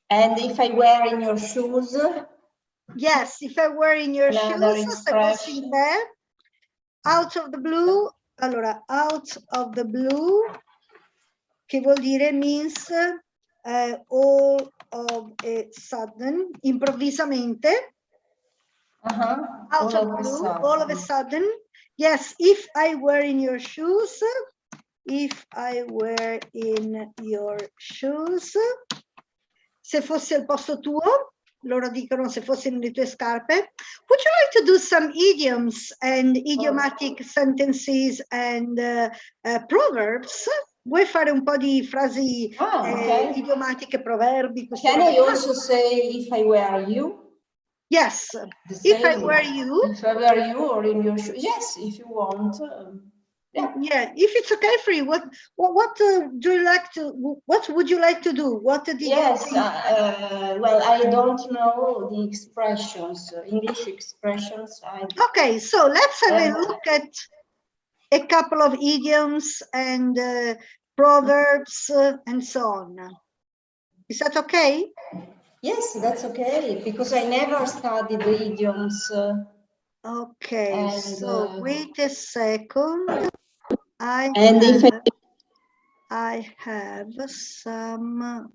And if I wear in your shoes? Yes, if I wear in your shoes, se fossi in te, out of the blue, allora, out of the blue, che vuol dire means all of a sudden, improvvisamente. Out of the blue, all of a sudden. Yes, if I were in your shoes, if I were in your shoes, se fossi al posto tuo, loro dicono se fossi nelle tue scarpe. Would you like to do some idioms and idiomatic sentences and proverbs? Vuoi fare un po' di frasi idiomatiche, proverbi? Can I also say if I were you? Yes, if I were you. If I were you or in your shoes. Yes, if you want. Yeah, if it's okay for you, what do you like to? What would you like to do? What did you? Yes, well, I don't know the expressions, English expressions. Okay, so let's have a look at a couple of idioms and proverbs and so on. Is that okay? Yes, that's okay, because I never studied the idioms. Okay, so wait a second. I have some,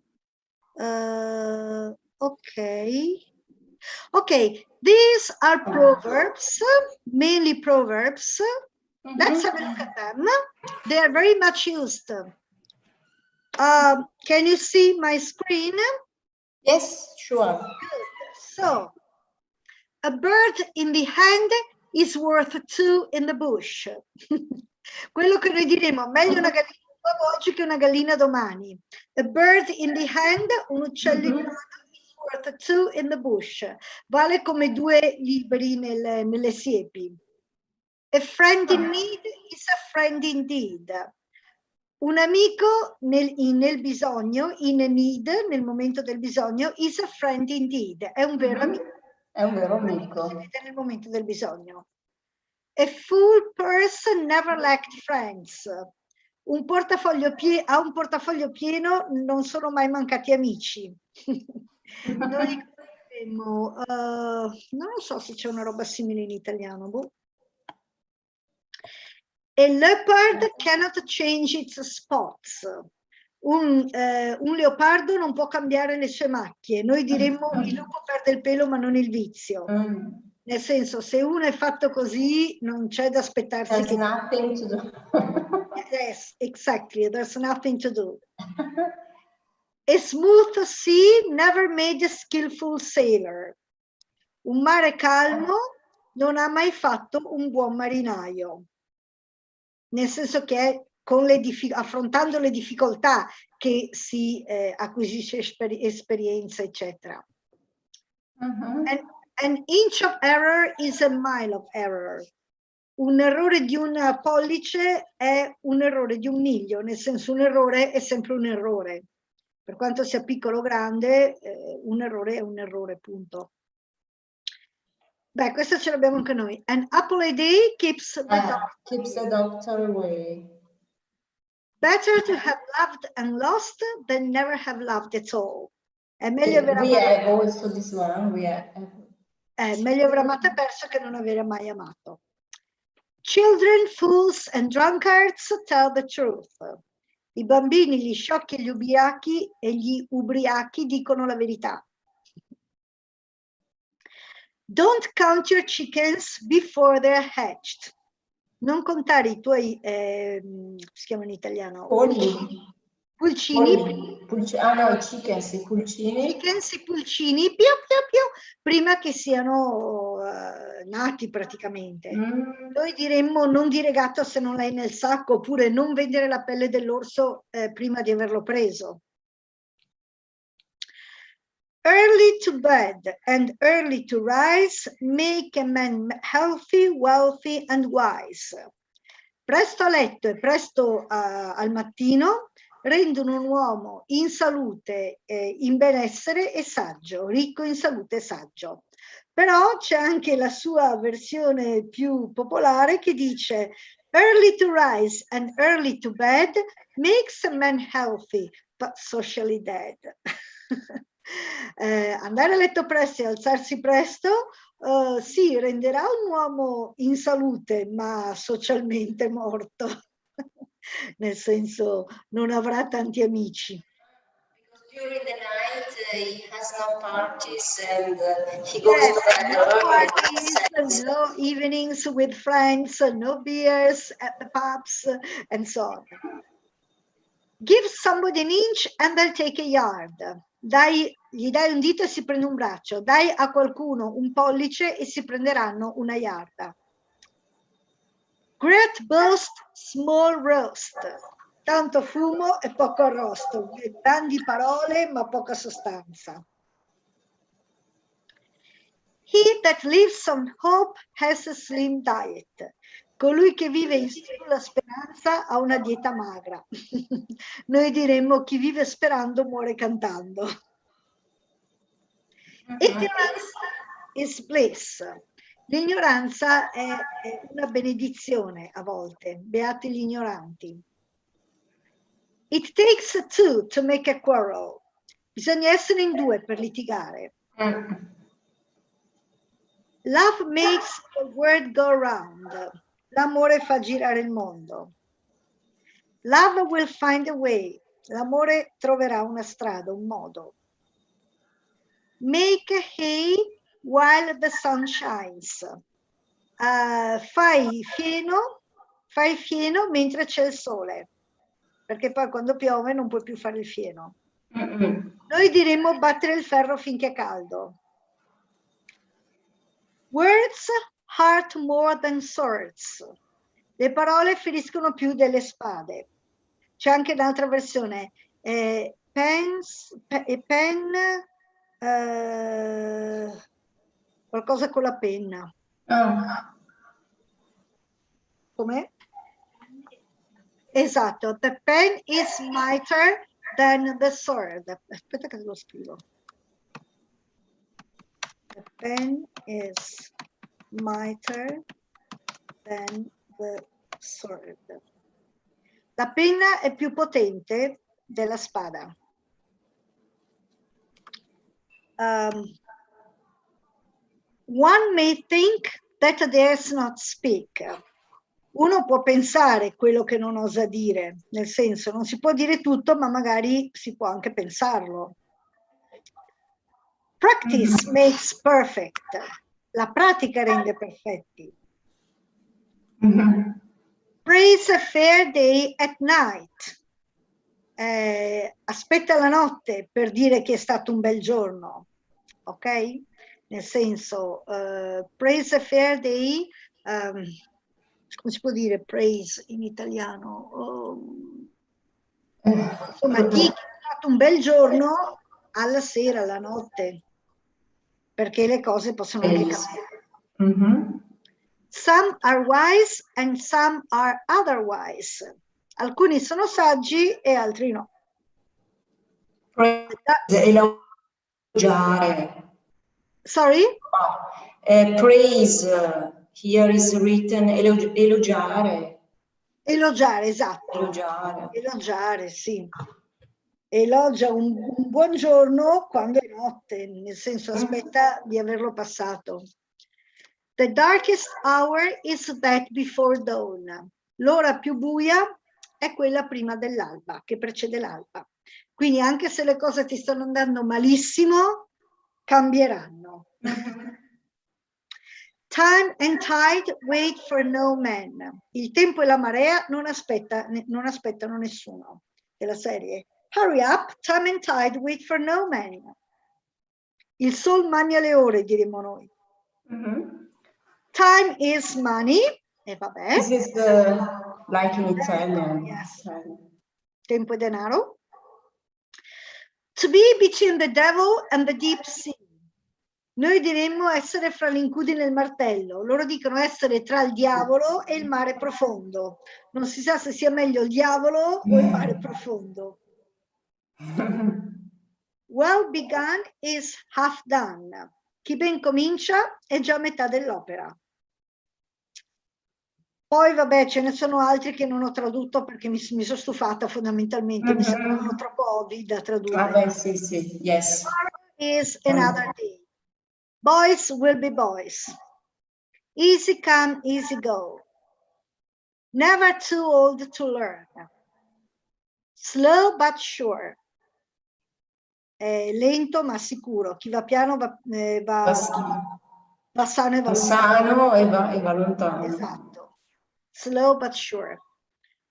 okay, these are proverbs, mainly proverbs. Let's have a look at them. They are very much used. Can you see my screen? Yes, sure. Good. So, a bird in the hand is worth two in the bush. Quello che noi diremo, meglio una gallina oggi che una gallina domani. A bird in the hand, un uccello in mano, is worth two in the bush. Vale come due libri nelle siepi. A friend in need is a friend indeed. Un amico nel bisogno, in need, nel momento del bisogno, is a friend indeed. È un vero amico. È un vero amico. Nel momento del bisogno. A full person never lacked friends. Un portafoglio a un portafoglio pieno non sono mai mancati amici. Noi diremo, non lo so se c'è una roba simile in italiano. Boh. A leopard cannot change its spots. Un leopardo non può cambiare le sue macchie. Noi diremmo il lupo perde il pelo ma non il vizio. Nel senso, se uno è fatto così, non c'è da aspettarsi There's nothing to do. Yes, exactly. There's nothing to do. A smooth sea never made a skillful sailor. Un mare calmo non ha mai fatto un buon marinaio. Nel senso che affrontando le difficoltà che si acquisisce esperienza, eccetera. An inch of error is a mile of error. Un errore di un pollice è un errore di un miglio, nel senso un errore è sempre un errore. Per quanto sia piccolo o grande, un errore è un errore, punto. Beh, questo ce l'abbiamo anche noi. An apple a day keeps the doctor away. Better to have loved and lost than never have loved at all. È meglio aver amato. We have also this one. Meglio aver amato e perso che non aver mai amato. Children, fools and drunkards tell the truth. I bambini, gli sciocchi e gli ubriachi dicono la verità. Don't count your chickens before they're hatched. Non contare i tuoi, si chiama in italiano? Pulcini. No, chickens, i pulcini. Chickens, i pulcini, prima che siano nati praticamente. Noi diremmo non dire gatto se non l'hai nel sacco, oppure non vendere la pelle dell'orso prima di averlo preso. Early to bed and early to rise make a man healthy, wealthy and wise. Presto a letto e presto al mattino rendono un uomo in salute, in benessere e saggio, ricco in salute e saggio. Però c'è anche la sua versione più popolare che dice early to rise and early to bed makes a man healthy but socially dead. andare a letto presto e alzarsi presto, sì, renderà un uomo in salute, ma socialmente morto, nel senso non avrà tanti amici. During the night, he has no parties and he goes to bed No early. parties, no evenings with friends, no beers at the pubs, and so on. Give somebody an inch and they'll take a yard. Gli dai un dito e si prende un braccio. Dai a qualcuno un pollice e si prenderanno una yarda. Great boast, small roast. Tanto fumo e poco arrosto. Grandi parole ma poca sostanza. He that lives on hope has a slim diet. Colui che vive sulla speranza ha una dieta magra. Noi diremmo chi vive sperando muore cantando. Ignorance is bliss. L'ignoranza è una benedizione a volte. Beati gli ignoranti. It takes two to make a quarrel. Bisogna essere in due per litigare. Love makes the world go round. L'amore fa girare il mondo. Love will find a way. L'amore troverà una strada, un modo. Make hay while the sun shines. Fai il fieno mentre c'è il sole, perché poi quando piove non puoi più fare il fieno. Noi diremmo battere il ferro finché è caldo. Words hurt more than swords. Le parole feriscono più delle spade. C'è anche un'altra versione. Qualcosa con la penna. Com'è? Esatto. The pen is mightier than the sword. Aspetta che lo scrivo. The pen is mightier than the sword. La penna è più potente della spada. One may think that dares not speak. Uno può pensare quello che non osa dire, nel senso non si può dire tutto, ma magari si può anche pensarlo. Practice makes perfect. La pratica rende perfetti. Praise a fair day at night. Aspetta la notte per dire che è stato un bel giorno, ok? Nel senso, praise a fair day, come si può dire praise in italiano? Insomma, di che è stato un bel giorno alla sera, alla notte, perché le cose possono anche cambiare. Some are wise and some are otherwise. Alcuni sono saggi e altri no. Elogiare. Sorry? Praise, here is written elogiare. Elogiare, esatto. Elogiare, sì. Elogia un buon giorno quando è notte, nel senso aspetta di averlo passato. The darkest hour is that before dawn. L'ora più buia è quella prima dell'alba, che precede l'alba. Quindi anche se le cose ti stanno andando malissimo, cambieranno. Time and tide wait for no man. Il tempo e la marea non aspettano nessuno. Della serie Hurry up, time and tide wait for no man. Il sol mania le ore, diremmo noi. Time is money. E vabbè. This is like in Italian. Yes. Tempo e denaro. To be between the devil and the deep sea. Noi diremmo essere fra l'incudine e il martello. Loro dicono essere tra il diavolo e il mare profondo. Non si sa se sia meglio il diavolo o il mare profondo. Well begun is half done. Chi ben comincia è già a metà dell'opera. Poi vabbè, ce ne sono altri che non ho tradotto perché mi sono stufata fondamentalmente, mi sembravano troppo ovvi da tradurre. Vabbè, sì, yes. is another day. Boys will be boys. Easy come, easy go. Never too old to learn. Slow but sure. Lento ma sicuro. Chi va piano va sano e va lontano. E va lontano. Esatto. Slow but sure.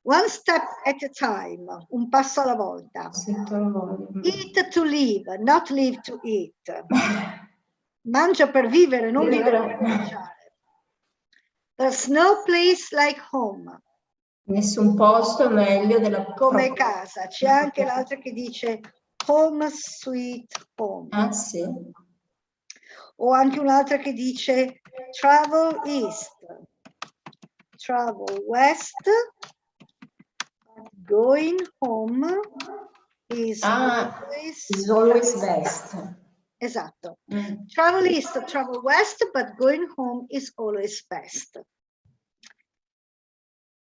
One step at a time. Un passo alla volta. Eat to live, not live to eat. Mangia per vivere, non vivere per mangiare. There's no place like home. Nessun posto è meglio della come casa. C'è anche l'altra che dice home sweet home. Ah, sì. O anche un'altra che dice travel east, travel west, going home is always best. Esatto. Travel east, travel west, but going home is always best.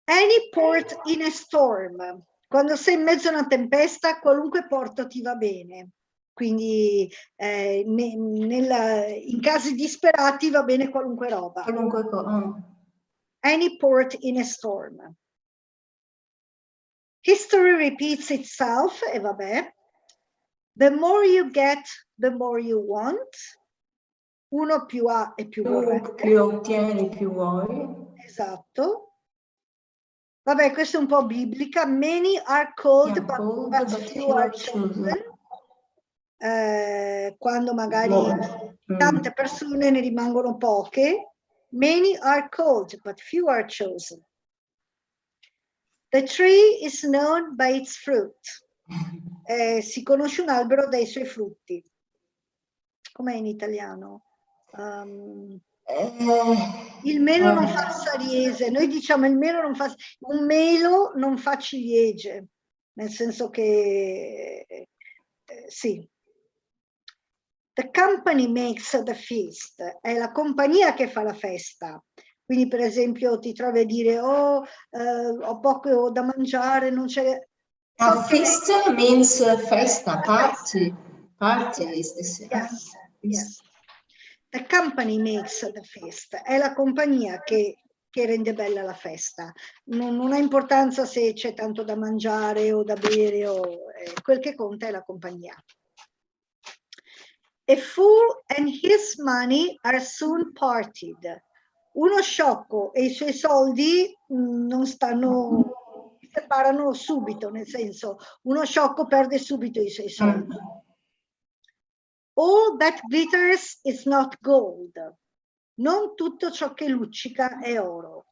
Any port in a storm. Quando sei in mezzo a una tempesta, qualunque porto ti va bene. Quindi in casi disperati va bene qualunque roba. Qualunque cosa. Any port in a storm. History repeats itself, e vabbè. The more you get, the more you want. Uno più ha e più vorrebbe. Più ottieni, più vuoi. Esatto. Vabbè, questa è un po' biblica. Many are called, but few are chosen. Quando magari tante persone ne rimangono poche. Many are called, but few are chosen. The tree is known by its fruit. Si conosce un albero dai suoi frutti. Com'è in italiano? Il melo non fa sariese. Noi diciamo il melo non fa, un melo non fa ciliegie, nel senso che sì. The company makes the feast. È la compagnia che fa la festa. Quindi per esempio ti trovi a dire ho poco da mangiare, non c'è. Feast means festa, party. Party is the same. Yes, yes. The company makes the feast. È la compagnia che rende bella la festa. Non ha importanza se c'è tanto da mangiare o da bere, quel che conta è la compagnia. A fool and his money are soon parted. Uno sciocco e i suoi soldi non stanno, si separano subito, nel senso, uno sciocco perde subito i suoi soldi. All that glitters is not gold. Non tutto ciò che luccica è oro.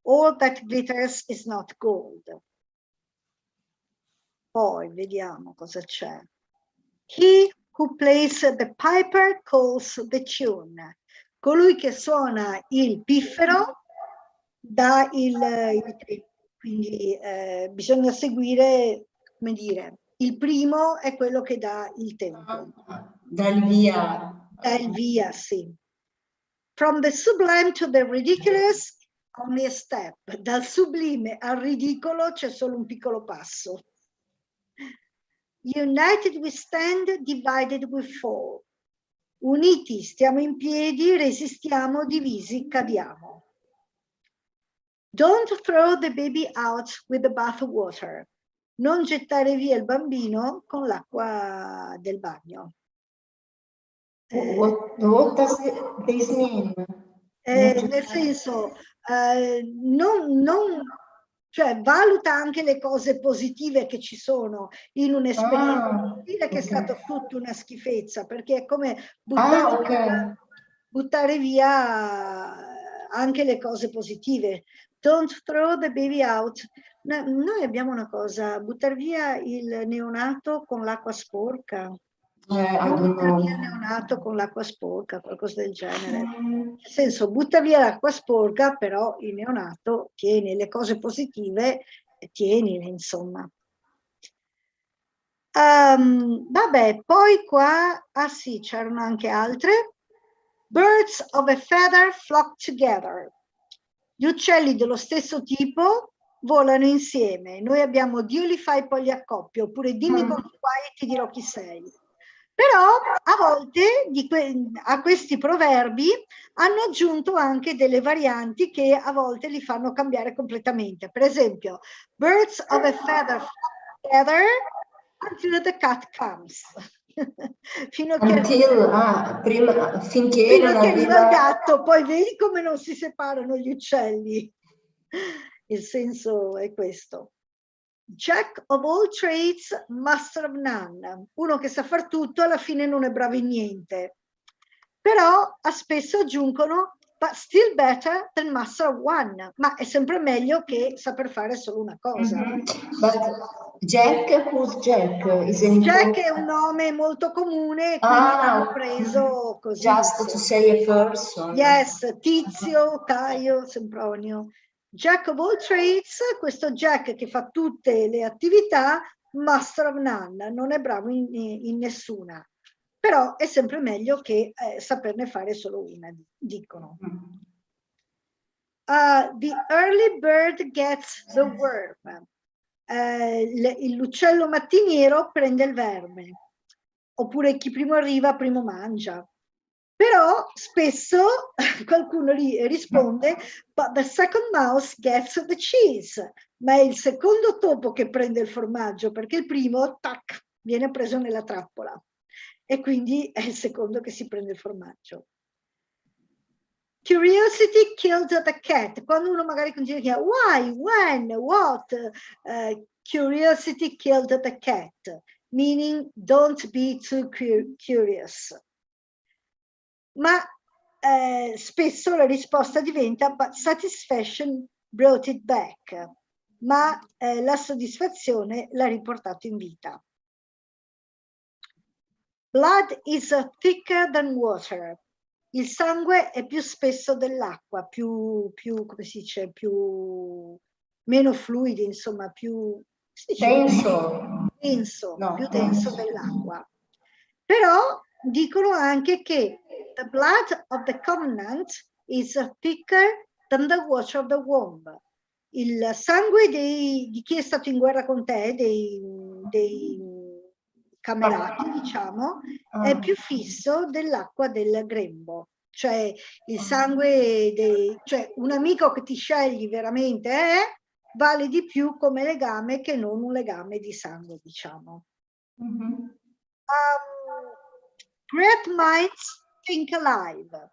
All that glitters is not gold. Poi vediamo cosa c'è. He who plays the piper calls the tune. Colui che suona il piffero dà il tempo. Quindi bisogna seguire, come dire, il primo è quello che dà il tempo. Dà il via. Dà il via, sì. From the sublime to the ridiculous, only a step. Dal sublime al ridicolo c'è solo un piccolo passo. United we stand, divided we fall. Uniti stiamo in piedi, resistiamo, divisi cadiamo. Don't throw the baby out with the bath water. Non gettare via il bambino con l'acqua del bagno. What does this mean? Nel senso, cioè valuta anche le cose positive che ci sono in un'esperienza che è stata tutta una schifezza, perché è come buttare via anche le cose positive. Don't throw the baby out. Noi abbiamo una cosa, buttare via il neonato con l'acqua sporca. Non buttare via il neonato con l'acqua sporca, qualcosa del genere. Nel senso, butta via l'acqua sporca, però il neonato tieni le cose positive, tienile, insomma. Vabbè, poi qua, sì, c'erano anche altre. Birds of a feather flock together. Gli uccelli dello stesso tipo volano insieme. Noi abbiamo Dio li fa e poi li accoppia, oppure dimmi con chi vai e ti dirò chi sei. Però a volte a questi proverbi hanno aggiunto anche delle varianti che a volte li fanno cambiare completamente. Per esempio, birds of a feather flock together until the cat comes. Finché non arriva il gatto, poi vedi come non si separano gli uccelli. Il senso è questo. Jack of all trades, master of none. Uno che sa far tutto alla fine non è bravo in niente. Però spesso aggiungono but still better than master of one. Ma è sempre meglio che saper fare solo una cosa. But Jack, who's Jack? Jack è un nome molto comune, quindi l'hanno preso così. Just to say a person. Yes, Tizio, Caio, Sempronio. Jack of all trades, questo Jack che fa tutte le attività, master of none, non è bravo in nessuna. Però è sempre meglio che saperne fare solo una, dicono. The early bird gets the worm. L'uccello mattiniero prende il verme. Oppure chi primo arriva, primo mangia. Però spesso qualcuno risponde, but the second mouse gets the cheese. Ma è il secondo topo che prende il formaggio, perché il primo, tac, viene preso nella trappola. E quindi è il secondo che si prende il formaggio. Curiosity killed the cat. Quando uno magari continua a chiedere why, when, what, curiosity killed the cat. Meaning don't be too curious. Ma spesso la risposta diventa but satisfaction brought it back. Ma la soddisfazione l'ha riportato in vita. Blood is thicker than water. Il sangue è più spesso dell'acqua, più come si dice, meno fluidi, insomma, più denso, no, più denso dell'acqua. Però dicono anche che the blood of the covenant is thicker than the water of the womb. Il sangue di chi è stato in guerra con te, dei camerati, diciamo, è più fisso dell'acqua del grembo. Cioè il sangue, cioè un amico che ti scegli veramente vale di più come legame che non un legame di sangue, diciamo. Great minds think alike.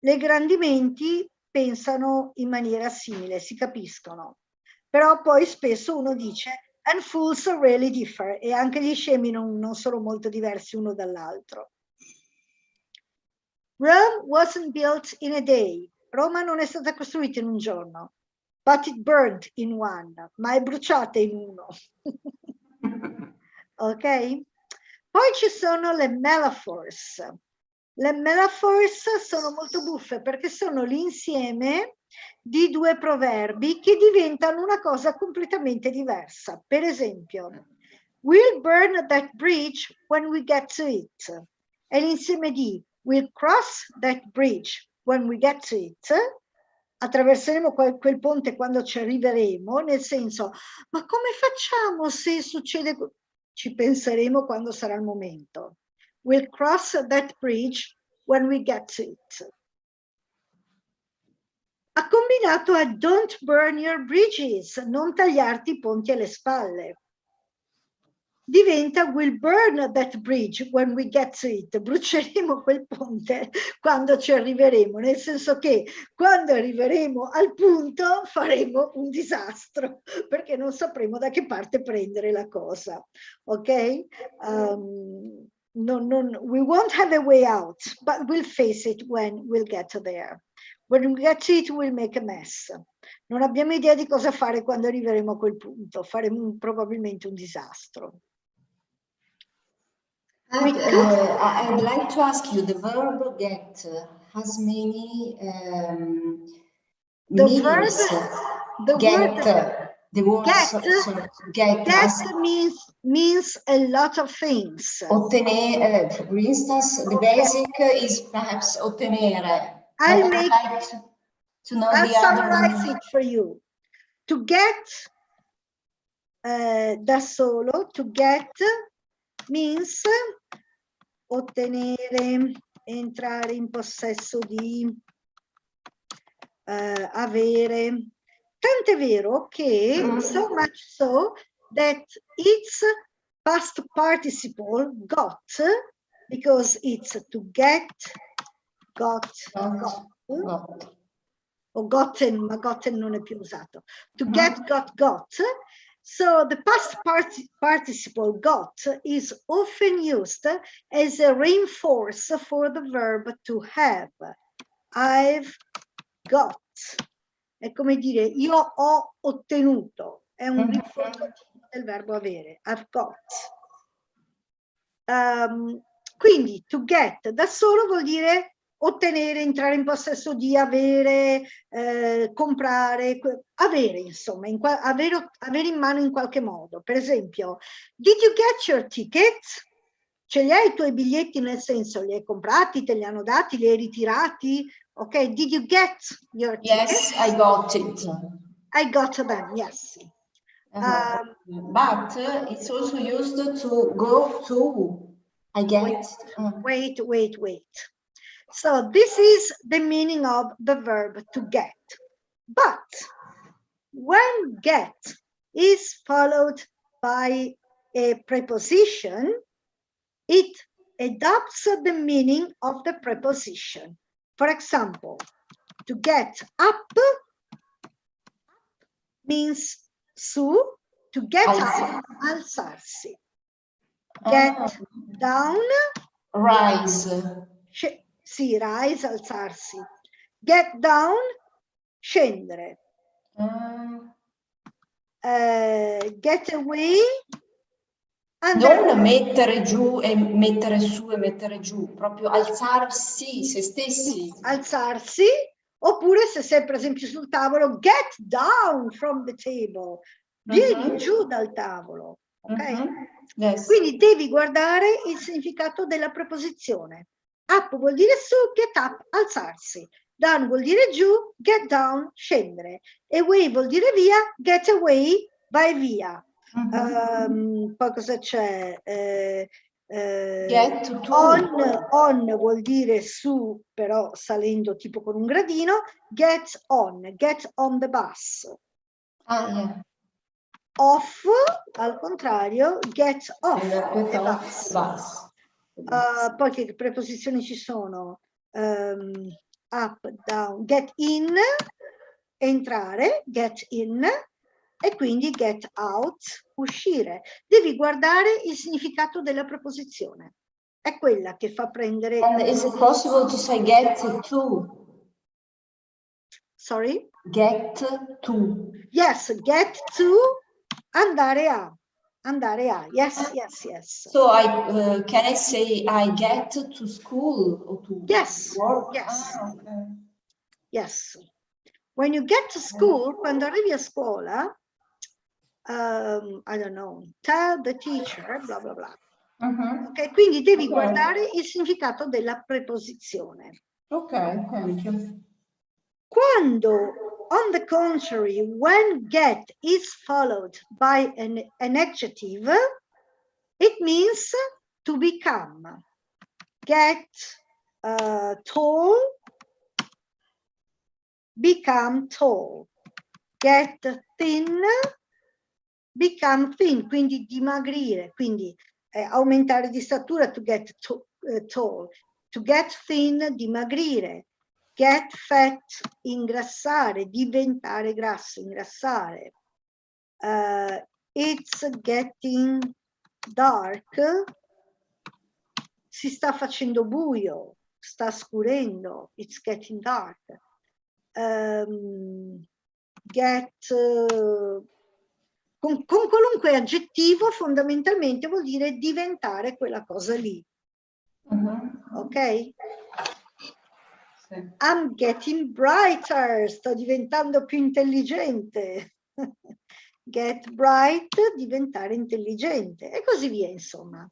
Le grandi menti pensano in maniera simile, si capiscono. Però poi spesso uno dice and fools really differ, e anche gli scemi non sono molto diversi uno dall'altro. Rome wasn't built in a day. Roma non è stata costruita in un giorno. But it burned in one. Ma è bruciata in uno. Ok? Poi ci sono le metaphors. Le metaphors sono molto buffe perché sono l'insieme di due proverbi che diventano una cosa completamente diversa. Per esempio, we'll burn that bridge when we get to it. È l'insieme di we'll cross that bridge when we get to it. Attraverseremo quel ponte quando ci arriveremo, nel senso, ma come facciamo se succede? Ci penseremo quando sarà il momento. We'll cross that bridge when we get to it. Ha combinato a don't burn your bridges, non tagliarti i ponti alle spalle. Diventa we'll burn that bridge when we get to it. Bruceremo quel ponte quando ci arriveremo, nel senso che quando arriveremo al punto faremo un disastro, perché non sapremo da che parte prendere la cosa. Ok? We won't have a way out, but we'll face it when we'll get there. When we get to it, we'll make a mess. Non abbiamo idea di cosa fare quando arriveremo a quel punto, faremo probabilmente un disastro. I'd like to ask you, the verb get has many meanings. Get means a lot of things. Ottenere, for instance, the basic is perhaps ottenere. I'll summarize it for you. To get da solo, to get means ottenere, entrare in possesso di, avere. Tant'è vero che, so much so, that its past participle got, because it's to get, got. O gotten, ma gotten non è più usato. To get, got. So the past participle got is often used as a reinforce for the verb to have. I've got. È come dire io ho ottenuto. È un rinforzativo del verbo avere. I've got. Quindi to get da solo vuol dire ottenere, entrare in possesso di, avere, comprare, avere insomma, avere in mano in qualche modo. Per esempio, did you get your tickets? Ce li hai i tuoi biglietti, nel senso li hai comprati, te li hanno dati, li hai ritirati? Ok, did you get your tickets? Yes, I got it. I got them, yes. But it's also used to go to. I get. Wait. So this is the meaning of the verb to get. But when get is followed by a preposition, it adopts the meaning of the preposition. For example, to get up means su, to get up, alzarsi. Get down, Rise. Sì, rise, alzarsi. Get down, scendere. Get away, andare. Non mettere giù e mettere su e mettere giù, proprio alzarsi se stessi. Alzarsi, oppure se sei per esempio sul tavolo, get down from the table. Vieni giù dal tavolo. Ok? Yes. Quindi devi guardare il significato della preposizione. Up vuol dire su, get up, alzarsi. Down vuol dire giù, get down, scendere. Away vuol dire via, get away, vai via. Poi cosa c'è? Get to. On vuol dire su, però salendo tipo con un gradino. Get on the bus. Yeah. Off, al contrario, get off the bus. Poi che preposizioni ci sono? Up, down, get in, entrare, get in, e quindi get out, uscire. Devi guardare il significato della preposizione. È quella che fa prendere... And is it possible to say get to? Sorry? Get to. Yes, get to, andare a. Andare a, yes. So can I say I get to school or to work? Yes. Okay. Yes. When you get to school, quando arrivi a scuola, I don't know, tell the teacher, bla bla bla. Ok, quindi devi guardare il significato della preposizione. Ok, thank you. Quando, on the contrary, when get is followed by an adjective, it means to become. Get tall, become tall. Get thin, become thin, quindi dimagrire, quindi aumentare di statura, to get tall. To get thin, dimagrire. Get fat, ingrassare, diventare grasso, ingrassare. It's getting dark, si sta facendo buio, sta scurendo, it's getting dark. Con qualunque aggettivo fondamentalmente vuol dire diventare quella cosa lì. Ok? I'm getting brighter, sto diventando più intelligente. Get bright, diventare intelligente, e così via, insomma.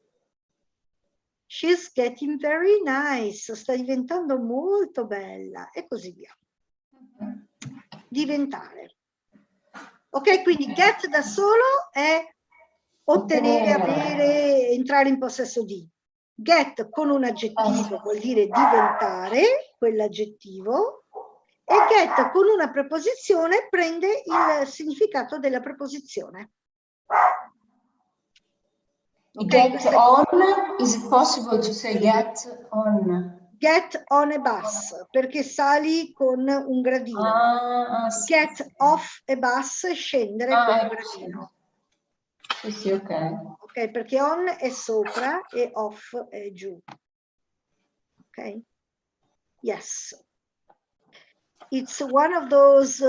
She's getting very nice, sta diventando molto bella, e così via. Diventare. Ok, quindi get da solo è ottenere, avere, entrare in possesso di. Get con un aggettivo vuol dire diventare quell'aggettivo, e get con una preposizione prende il significato della preposizione. Okay, get on, is it possible to say get on? Get on a bus, perché sali con un gradino. Sì. Get off a bus, scendere con un gradino. Sì, sì, ok. Ok, perché on è sopra e off è giù. Ok? Yes. It's one of those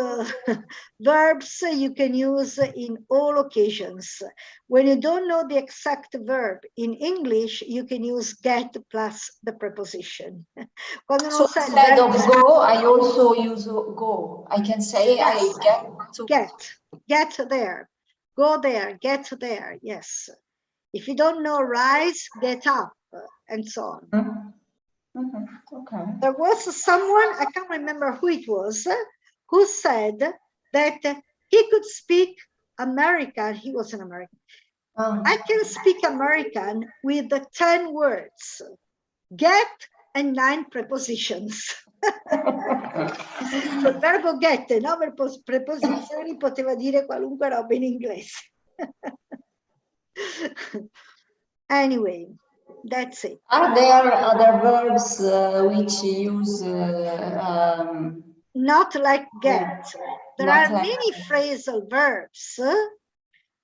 verbs you can use in all occasions. When you don't know the exact verb in English, you can use get plus the preposition. Quando non So sai il instead verbo of go, I also use go. I can say I get to. Get there. Go there, get there, yes. If you don't know rise, get up, and so on. Mm-hmm. Mm-hmm. Okay. There was someone, I can't remember who it was, who said that he could speak American. He was an American. I can speak American with the 10 words, get and 9 prepositions. So il verbo get e 9 preposizioni poteva dire qualunque roba in inglese. Anyway, that's it. Are there other verbs which use not like get? There not are like many phrasal verbs.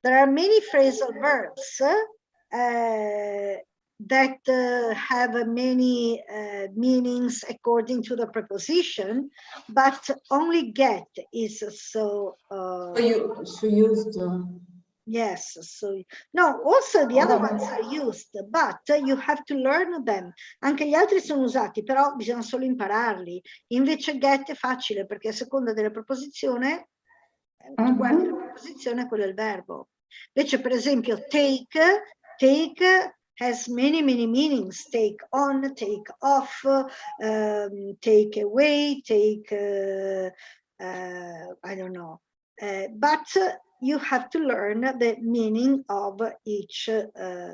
There are many phrasal verbs that have many meanings according to the preposition, but only get is so used. Yes, so no, also the other ones are used, but you have to learn them. Anche gli altri sono usati, però bisogna solo impararli. Invece get è facile perché a seconda della preposizione, tu guardi la preposizione, quello è il verbo. Invece, per esempio, take has many meanings. Take on, take off, take away, take, I don't know. But you have to learn the meaning of each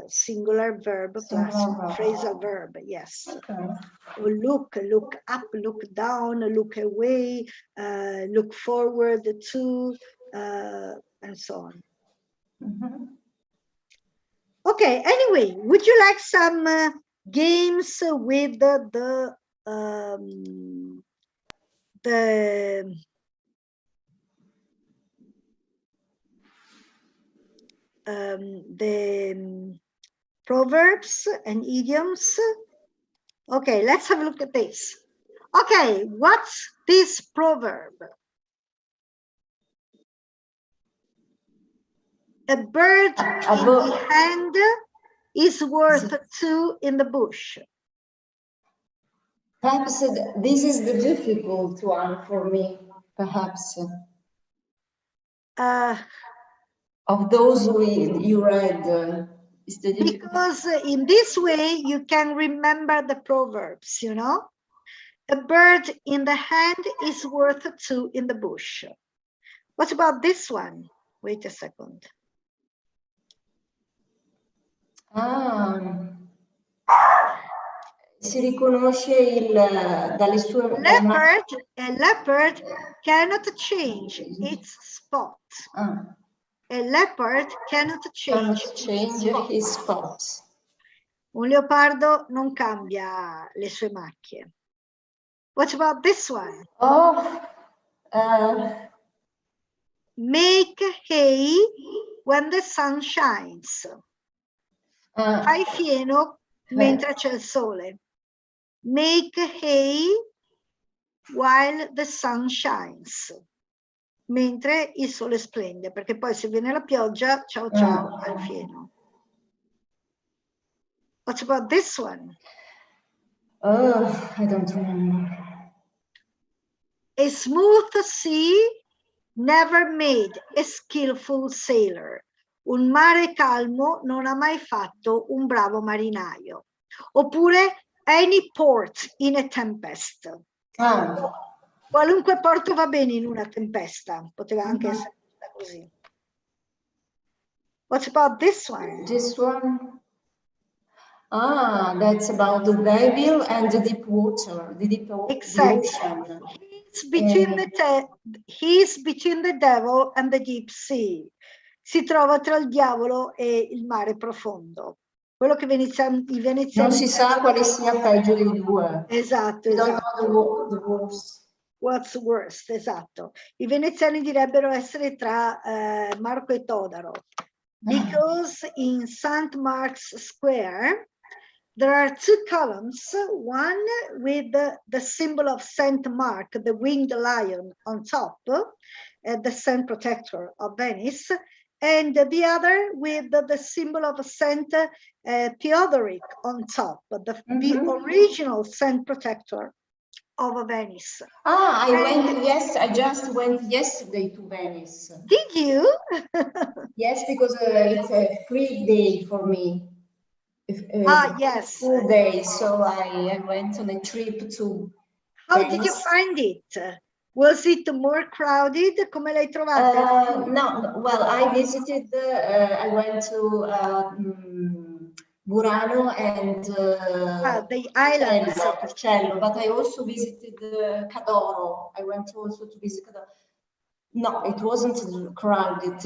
singular verb plus phrasal verb, yes. Okay. Look up, look down, look away, look forward to, and so on. Mm-hmm. Okay, anyway, would you like some games with the proverbs and idioms? Okay, let's have a look at this. Okay, what's this proverb? A bird in the hand is worth 2 in the bush. Perhaps this is the difficult one for me, perhaps. Of those you read, is the because in this way you can remember the proverbs, you know. A bird in the hand is worth 2 in the bush. What about this one? Wait a second. Si riconosce dalle sue... A leopard cannot change its spot. A leopard cannot change his spot. Un leopardo non cambia le sue macchie. What about this one? Make hay when the sun shines. Fai fieno mentre c'è il sole. Make hay while the sun shines. Mentre il sole splende, perché poi se viene la pioggia, ciao ciao, al fieno. What about this one? I don't remember. A smooth sea never made a skillful sailor. Un mare calmo non ha mai fatto un bravo marinaio. Oppure any port in a tempest. Qualunque porto va bene in una tempesta. Poteva anche essere così. What about this one? This one? Ah, that's about the devil and the deep water, the Exactly. ocean. He's between the devil and the deep sea. Si trova tra il diavolo e il mare profondo. Quello che i veneziani Non si sa quale sia peggio dei due. Esatto, We don't esatto. know the worst. What's worst, esatto. I veneziani direbbero essere tra Marco e Todaro. Because in St. Mark's Square, there are two columns, one with the symbol of St. Mark, the winged lion on top, the Saint Protector of Venice, and the other with the symbol of Saint Theodoric on top, the original Saint Protector of Venice. Ah, I just went yesterday to Venice. Did you? Yes, because it's a free day for me. Yes. Full day, so I went on a trip to How Venice. did you find it? Was it more crowded? Come l'hai trovata? No, well, I visited, I went to Burano and the islands. Torcello, but I also visited Cadoro. I went also to visit Cadoro. No, it wasn't crowded.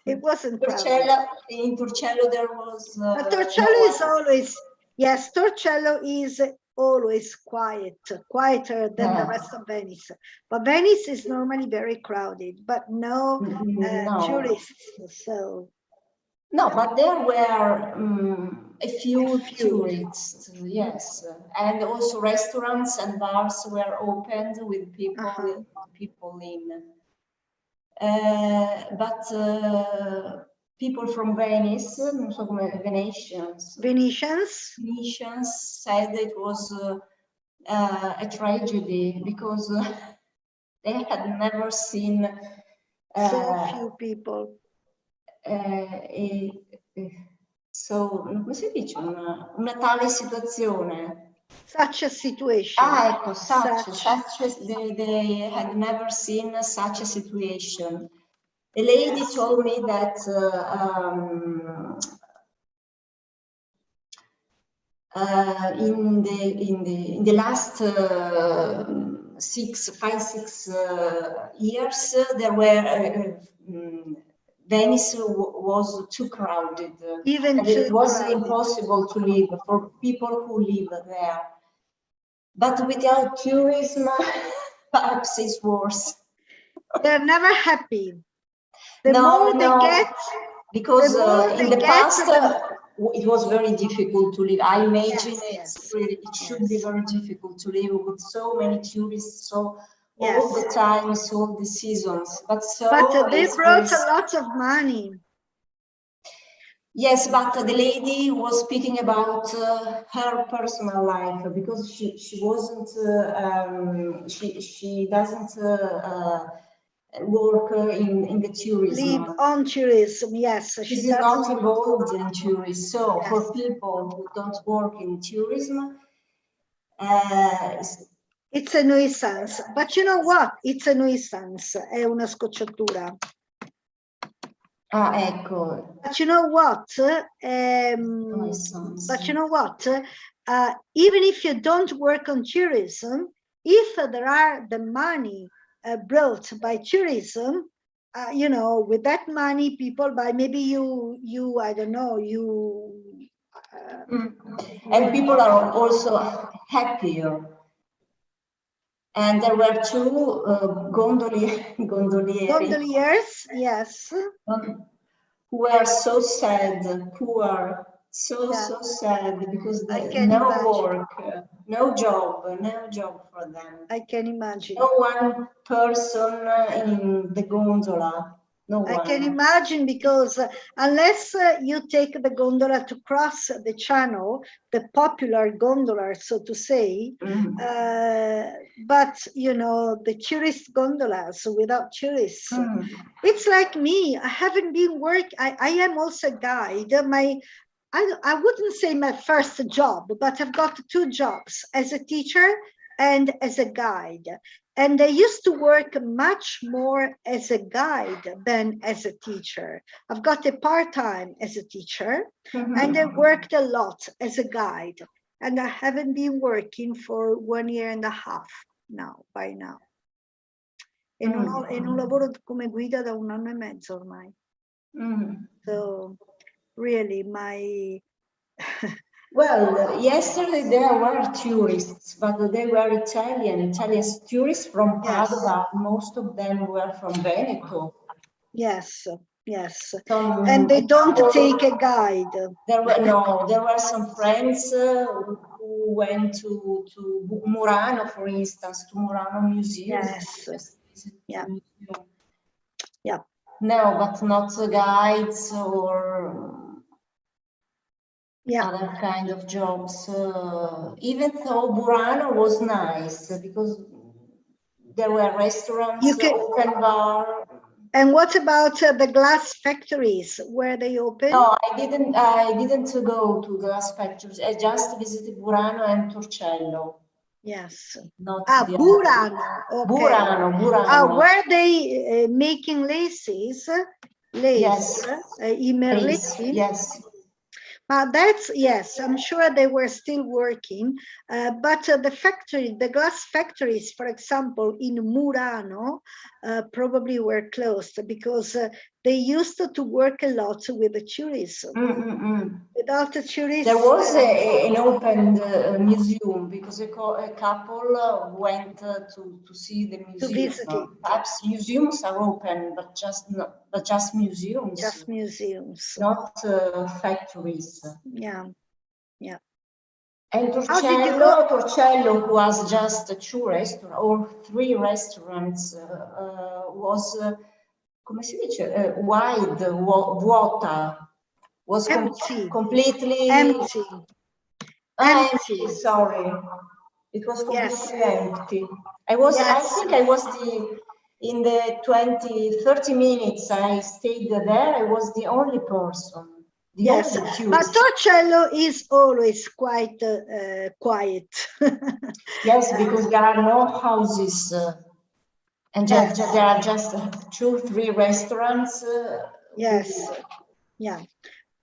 It wasn't crowded. In Torcello there was... Torcello is always, yes, Torcello is always quieter than the rest of Venice. But Venice is normally very crowded, but no tourists, so... No, but there were a few tourists, yes, and also restaurants and bars were opened with people in. But people from Venice, non so come Venetians said it was a tragedy because they had never seen so few people. So, come si dice? Una tale situazione. Such a situation. Ah, ecco, they had never seen such a situation. A lady told me that in the last 6 years there were Venice was too crowded. And it was impossible to live for people who live there. But without tourism, perhaps it's worse. They're never happy. The more they get, because in the past it was very difficult to live. I imagine it should be very difficult to live with so many tourists, all the times, all the seasons. But they brought a lot of money. Yes, but the lady was speaking about her personal life because she wasn't she doesn't work in the tourism. Live on tourism, yes. She's not involved in tourism. So for people who don't work in tourism, it's a nuisance. But you know what? It's a nuisance. È una scocciatura. Ah, ecco. But you know what? Even if you don't work on tourism, if there are the money brought by tourism, you know, with that money, people buy. Maybe you I don't know, you. And people are also happier. And there were two gondoliers, yes, who were so sad, poor, so sad because no work, no job for them. I can imagine. No one person in the gondola. No one. I can imagine, because unless you take the gondola to cross the channel, the popular gondola, so to say, but you know, the tourist gondolas without tourists, it's like me. I haven't been I am also a guide. I wouldn't say my first job, but I've got 2 jobs as a teacher and as a guide. And I used to work much more as a guide than as a teacher. I've got a part-time as a teacher, and I worked a lot as a guide. And I haven't been working for 1 year and a half now, by now. E non lavoro come guida da 1 anno e mezzo ormai. So, really, my... Well, yesterday there were tourists, but they were Italian tourists from Padua. Most of them were from Veneto. Yes. And they don't take a guide. There were some friends who went to Murano, for instance, to Murano Museum. Yes. Yeah. No, but not guides or other kind of jobs. Even though Murano was nice because there were restaurants, open bar. And what about the glass factories? Were they open? No, I didn't go to glass factories. I just visited Burano and Torcello. Yes. Burano. Okay. Burano. Were they making laces? Yes. Yes. That's, yes, I'm sure they were still working, but the glass factories, for example, in Murano, probably were closed because they used to work a lot with the tourism. Without the tourists... There was an opened museum because a couple went to see the museum. To visit it. Perhaps museums are open, but just museums. Just museums. Not factories. Yeah. And Torcello was just 2 restaurants or 3 restaurants. Was, come si dice, wide, vuota. Was completely empty. Empty. Sorry, it was completely empty. I think I was in the 30 minutes I stayed there. I was the only person. Yes, but Torcello is always quite quiet. Yes, because there are no houses, and there are just 2 or 3 restaurants. Yes, yeah.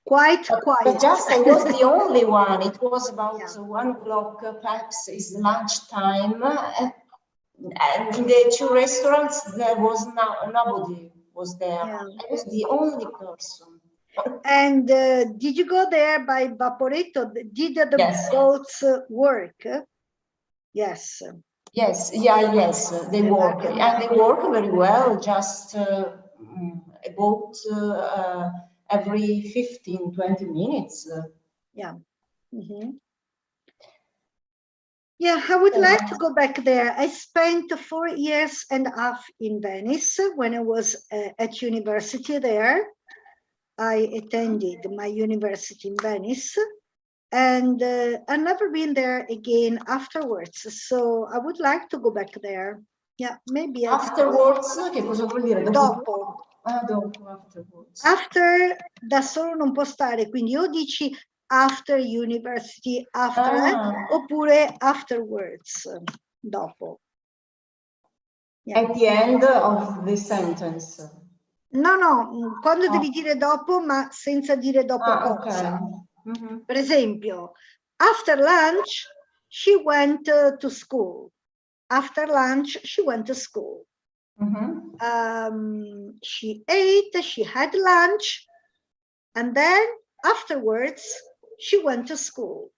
Quite quiet. But just I was the only one. It was about 1 o'clock, perhaps it's lunchtime, and in the 2 restaurants there was nobody was there. I was the only person. And did you go there by Vaporetto? Did the boats work? Yes. Yes, yes, they work, and they work very well. Just a boat every 15-20 minutes. Yeah. Yeah, I would like to go back there. I spent 4 years and a half in Venice when I was at university there. I attended my university in Venice, and I've never been there again afterwards. So I would like to go back there. Yeah, maybe. Afterwards? Che cosa vuol dire? Dopo. Dopo, afterwards. After da solo non può stare, quindi o dici after university, oppure afterwards, dopo. Yeah. At the end of the sentence. No, quando devi dire dopo, ma senza dire dopo cosa. Okay. Per esempio, after lunch, she went to school. After lunch, she went to school. She ate, she had lunch, and then afterwards, she went to school.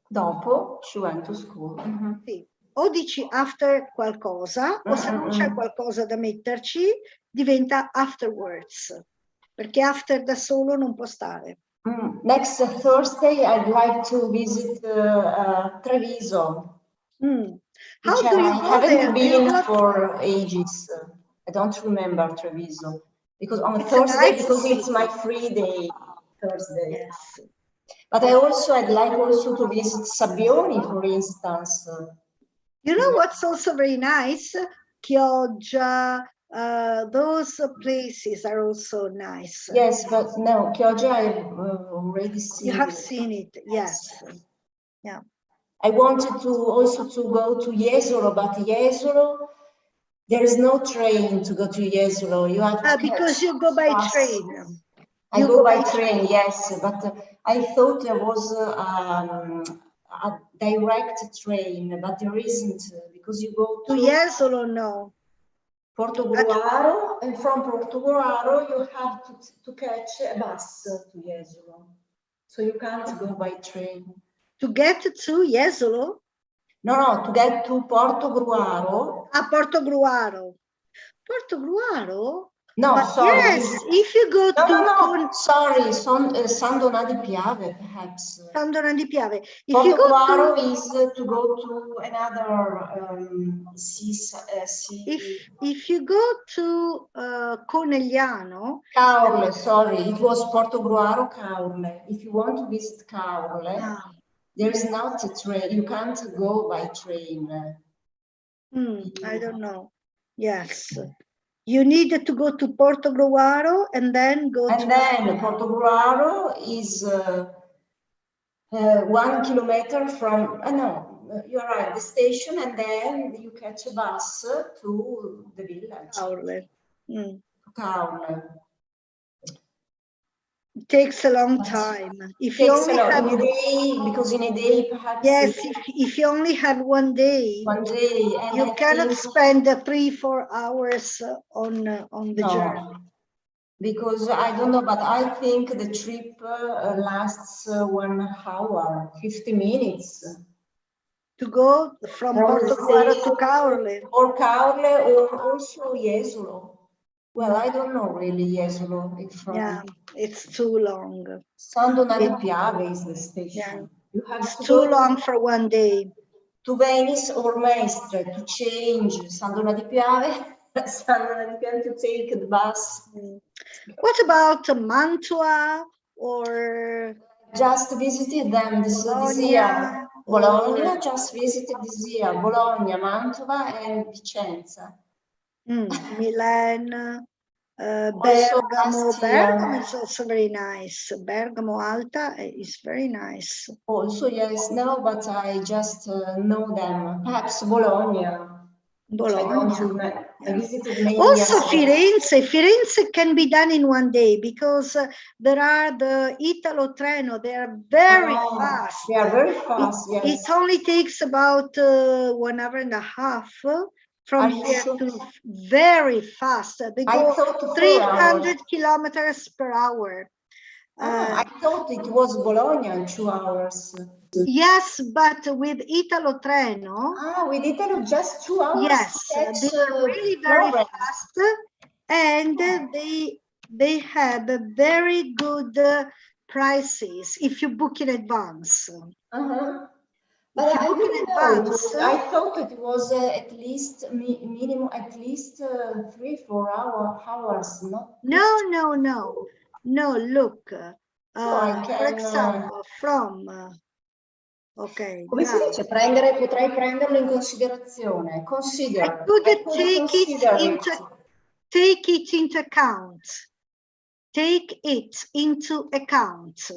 Dopo, she went to school. Sì. O dici after qualcosa, o se non c'è qualcosa da metterci, diventa afterwards, perché after da solo non può stare. Next Thursday, I'd like to visit Treviso. How do you go there? I haven't been for ages. I don't remember Treviso because on Thursday, because it's my free day, Thursday. Yes. But I'd like also to visit Sabbioni, for instance. You know what's also very nice? Chioggia, those places are also nice. Yes, but no, Chioggia I've already seen. You have seen it, yes. Yeah. I wanted to also to go to Jesolo, but Jesolo, there is no train to go to Jesolo. You have to because you go by train. I go by train, yes, but I thought there was a direct train, but there isn't, because you go to Jesolo, no. Portogruaro, and from Portogruaro you have to catch a bus to Jesolo. So you can't go by train. To get to Jesolo? No, to get to Portogruaro. Ah, Portogruaro. Portogruaro? No, but sorry. Yes, if you go No, sorry, San Donà di Piave, perhaps. San Donà di Piave. If Portogruaro is to go to another If you go to Conegliano. Caorle, sorry, it was Portogruaro, Caorle. If you want to visit Caorle, there is not a train. You can't go by train. I don't know. Yes. You need to go to Portogruaro and then go to... And then Portogruaro is 1 kilometer from, you're right, the station, and then you catch a bus to the village. Caorle. Caorle. It takes a long time. If you only have in a day, because in a day perhaps. Yes, if you only have one day. And you cannot spend 3-4 hours on the journey. Because I don't know, but I think the trip lasts 1 hour, 50 minutes. To go from Portogruaro to Caorle. Or Caorle, or also Jesolo. Well, I don't know really Jesolo. Yeah, it's too long. San Donà di Piave is the station. Yeah. You have it's too long for one day. To Venice or Mestre to change San Donà di Piave. San Donà di Piave to take the bus. What about Mantua or? Just visited them this year. Bologna, just visited this year. Bologna, Mantova, and Vicenza. Milan, Bergamo. Bergamo is also very nice. Bergamo Alta is very nice. Also, yes, no, but I just know them. Perhaps Bologna. I visited many also years ago. Firenze can be done in one day because there are the Italo Treno. They are very fast. They are very fast, yes. It only takes about 1 hour and a half from here to very fast. They go 300 kilometers per hour. I thought it was Bologna in 2 hours. Yes, but with Italo Treno. With Italo just 2 hours? Yes, they are really very fast, and they have very good prices if you book in advance. But I didn't know. I thought it was at least minimum, at least 3-4 hours. No. Look, for example, from. Ok. Come si dice? Potrei prenderlo in considerazione. Consider. Take it into account. Take it into account.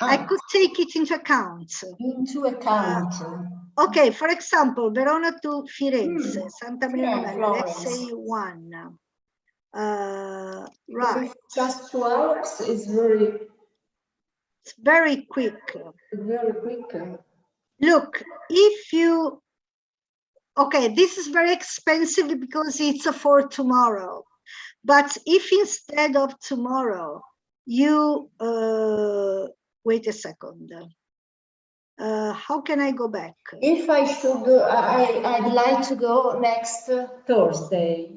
I could take it into account. Okay, for example, Verona to Firenze, Santa Maria Novella, let's say 1. Right. Just 2 hours is It's very quick. Very quick. Look, if you, okay, this is very expensive because it's for tomorrow. But if instead of tomorrow, you, wait a second. How can I go back? If I should, I'd like to go next Thursday.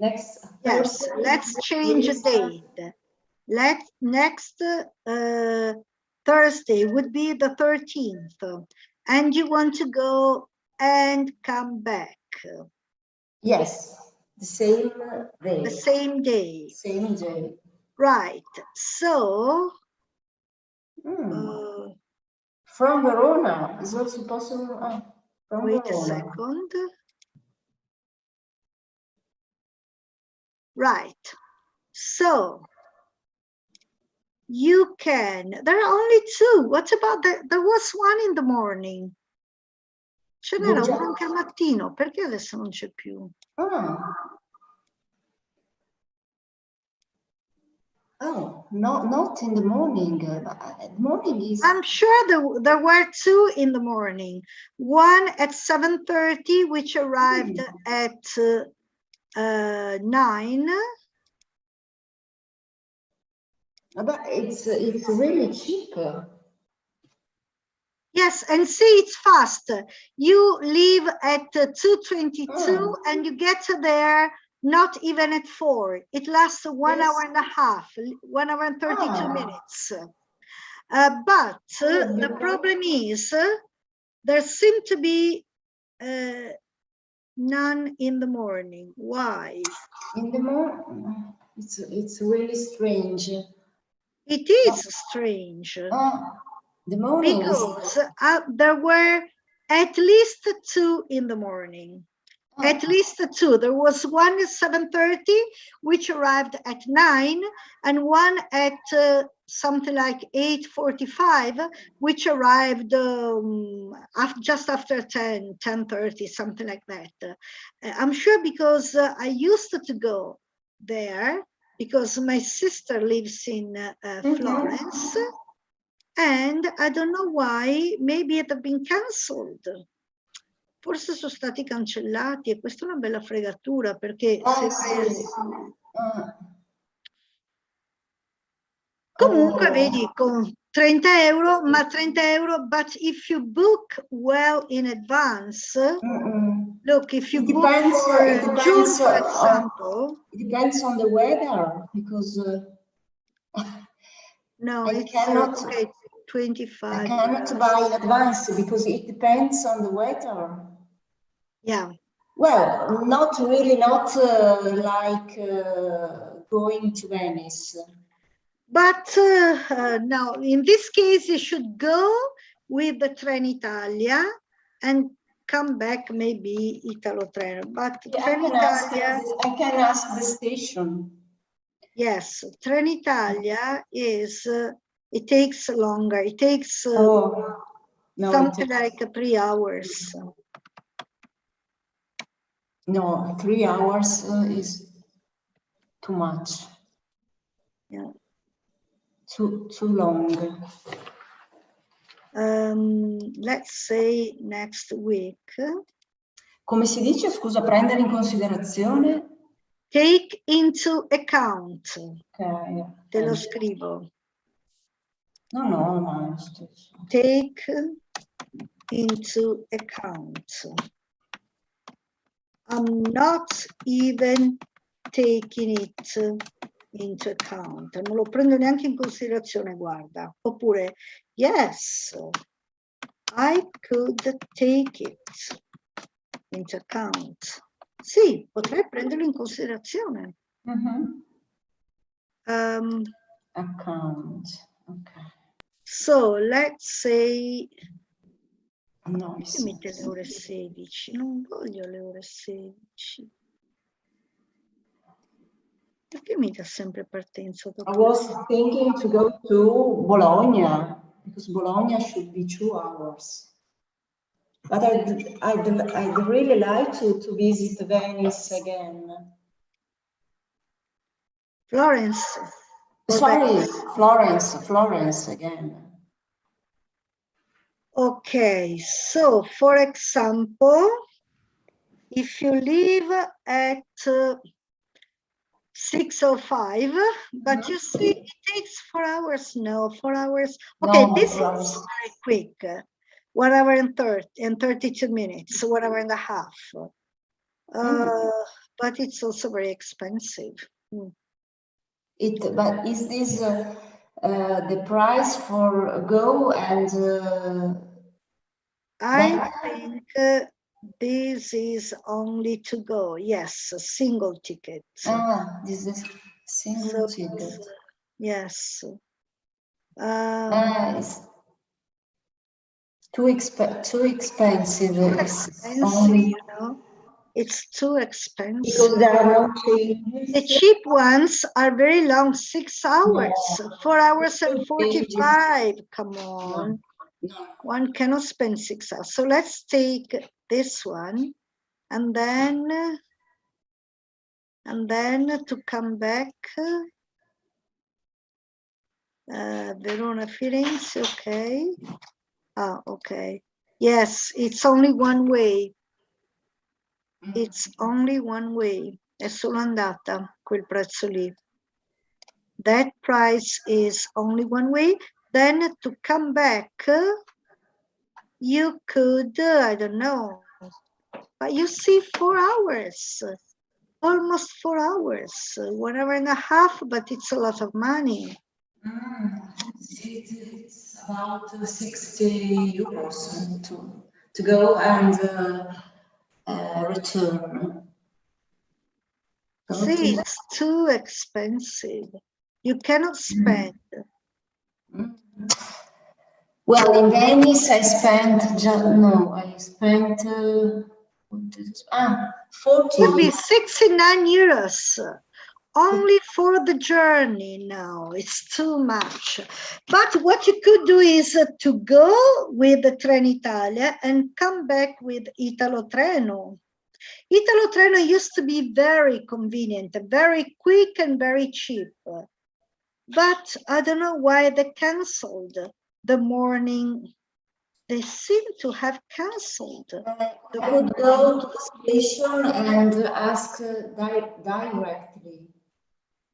Thursday. Let's change a date. Next Thursday would be the 13th. And you want to go and come back. Yes, the same day. The same day. Same day. Right. So, from Verona is also possible. Wait a second. Right. So, you can, there are only 2. What about there was 1 in the morning. Ce n'era uno anche al mattino, perché adesso non c'è più? Oh, not in the morning. The morning is... I'm sure there were two in the morning. One at 7:30, which arrived at 9. But it's really cheap. Yes, and see, it's fast. You leave at 2:22 and you get there not even at 4. It lasts 1 hour and a half, 1 hour and 32 minutes. But the problem is there seem to be none in the morning. Why? In the morning, it's really strange. It is strange. The morning because there were at least two in the morning. At least two. There was one at 7:30, which arrived at 9, and one at something like 8:45, which arrived just after 10:30, something like that. I'm sure because I used to go there because my sister lives in Florence, and I don't know why, maybe it had been cancelled. Forse sono stati cancellati e questa è una bella fregatura perché comunque vedi con 30 euro, ma 30 euro, but if you book well in advance, look, if you book for June, for example, it depends on the weather, because no, I it's cannot, okay, 25. I cannot buy in advance because it depends on the weather. Yeah. Well, not really, not like going to Venice. But no, in this case, you should go with the Trenitalia and come back maybe Italo Treno. But Trenitalia, I can ask the station. Yes, Trenitalia is, it takes longer. It takes something like 3 hours. No, 3 hours is too much. Yeah. Too long. Let's say next week. Come si dice, scusa, prendere in considerazione? Take into account. Okay. Te lo scrivo. No, ma è stesso. Take into account. I'm not even taking it into account. Non lo prendo neanche in considerazione, guarda. Oppure, yes, I could take it into account. Sì, potrei prenderlo in considerazione. Account, ok. So, let's say... No, Perché mette le ore 16? Non voglio le ore 16. Perché mi dà sempre partenza dopo? I was thinking to go to Bologna, because Bologna should be 2 hours. But I'd really like to visit Venice again. Florence. Sorry, Florence again. Okay, so for example, if you leave at 6:05, but you see it takes 4 hours. No, 4 hours. Okay, no, this is very quick. 1 hour and 32 minutes, 1 hour and a half. But it's also very expensive. But is this the price for go and? I think this is only to go. Yes, a single ticket. Ah, this is single ticket. Yes. It's too expensive. You know, it's too expensive. Because there are no changes. The cheap ones are very long, 6 hours, 4 hours and 45. Come on. No. One cannot spend 6 hours. So let's take this one, and then to come back, Verona, Firenze, okay. Ah, okay. Yes, it's only one way. It's only one way. È solo andata quel prezzo lì. That price is only one way. Then to come back, you could, I don't know, but you see 4 hours, almost 4 hours, 1 hour and a half, but it's a lot of money. It's about 60 euros to go and return. See, it's too expensive. You cannot spend. Well, in Venice, I spent, I spent 40. Would be 69 euros only for the journey now. It's too much. But what you could do is to go with the Trenitalia and come back with Italo Treno. Italo Treno used to be very convenient, very quick and very cheap. But I don't know why they canceled the morning. They seem to have canceled. I could go to the station and ask directly.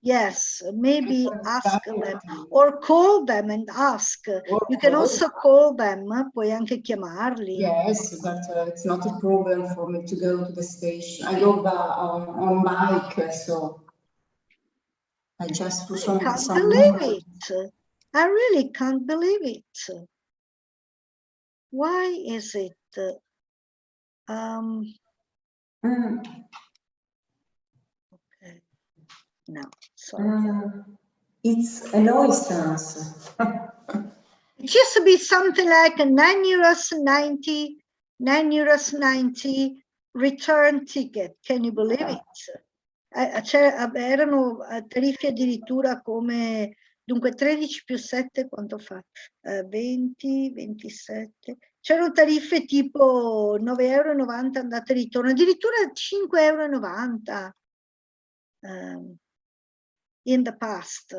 Yes, maybe ask them or call them and ask. You can also call them, puoi anche chiamarli. Yes, but it's not a problem for me to go to the station. I go on bike, so I just do some. I can't believe it. I really can't believe it. Why is it? Okay. No, sorry. It's a nuisance. It used to be something like a €9.90 return ticket. Can you believe it? Erano tariffe addirittura come, dunque 13 più 7 quanto fa? 20, 27. C'erano tariffe tipo €9,90 andata e ritorno, addirittura €5,90 in the past.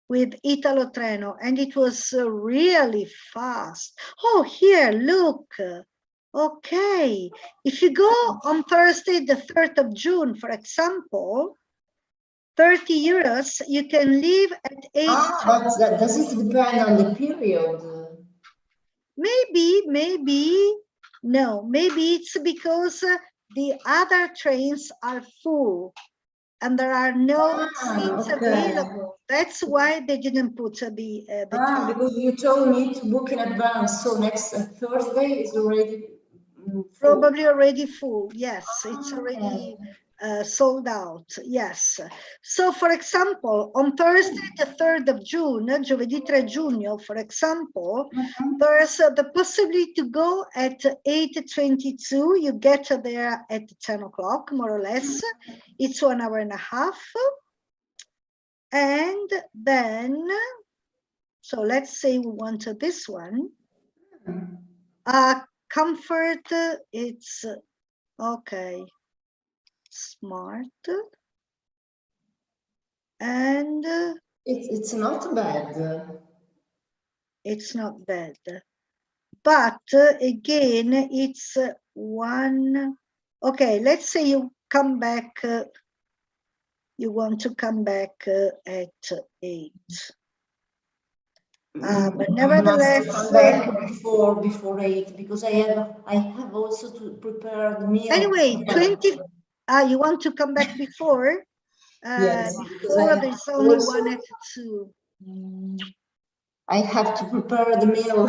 With Italo Treno, and it was really fast. Oh, here, look. Okay, if you go on Thursday, the 3rd of June, for example, 30 euros, you can leave at 8. But does it depend on the period? Maybe, no, maybe it's because the other trains are full and there are no seats available. That's why they didn't put the time. Because you told me to book in advance, so next Thursday is already full. Probably already full. Yes, it's already sold out. Yes. So, for example, on Thursday, the 3rd of June, giovedì 3 giugno, for example, there's the possibility to go at 8:22. You get there at 10 o'clock, more or less. It's 1 hour and a half. And then, so let's say we want this one. Comfort, it's okay. Smart. And it's not bad. It's not bad. But again, it's one. Okay, let's say you come back. You want to come back at 8. But nevertheless, come back before 8 because I have also to prepare the meal. Anyway, 20. You want to come back before? Yes, before there's only one at 2. I have to prepare the meal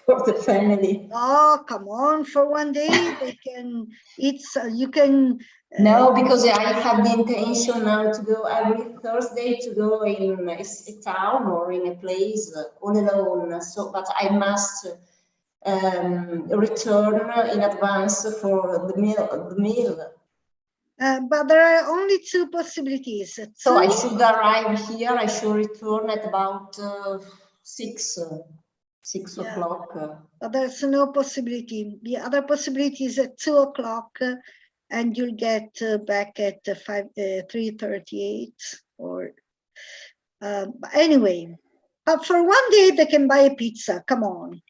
for the family. Oh, come on! For one day, they can. You can. No, because I have the intention now to go every Thursday to go in a town or in a place all alone. So, but I must return in advance for the meal. But there are only 2 possibilities. So I should arrive here. I should return at about 6 Yeah. o'clock. But there's no possibility. The other possibility is at 2 o'clock, and you'll get back at 3:38 or. But anyway, but for one day they can buy a pizza. Come on.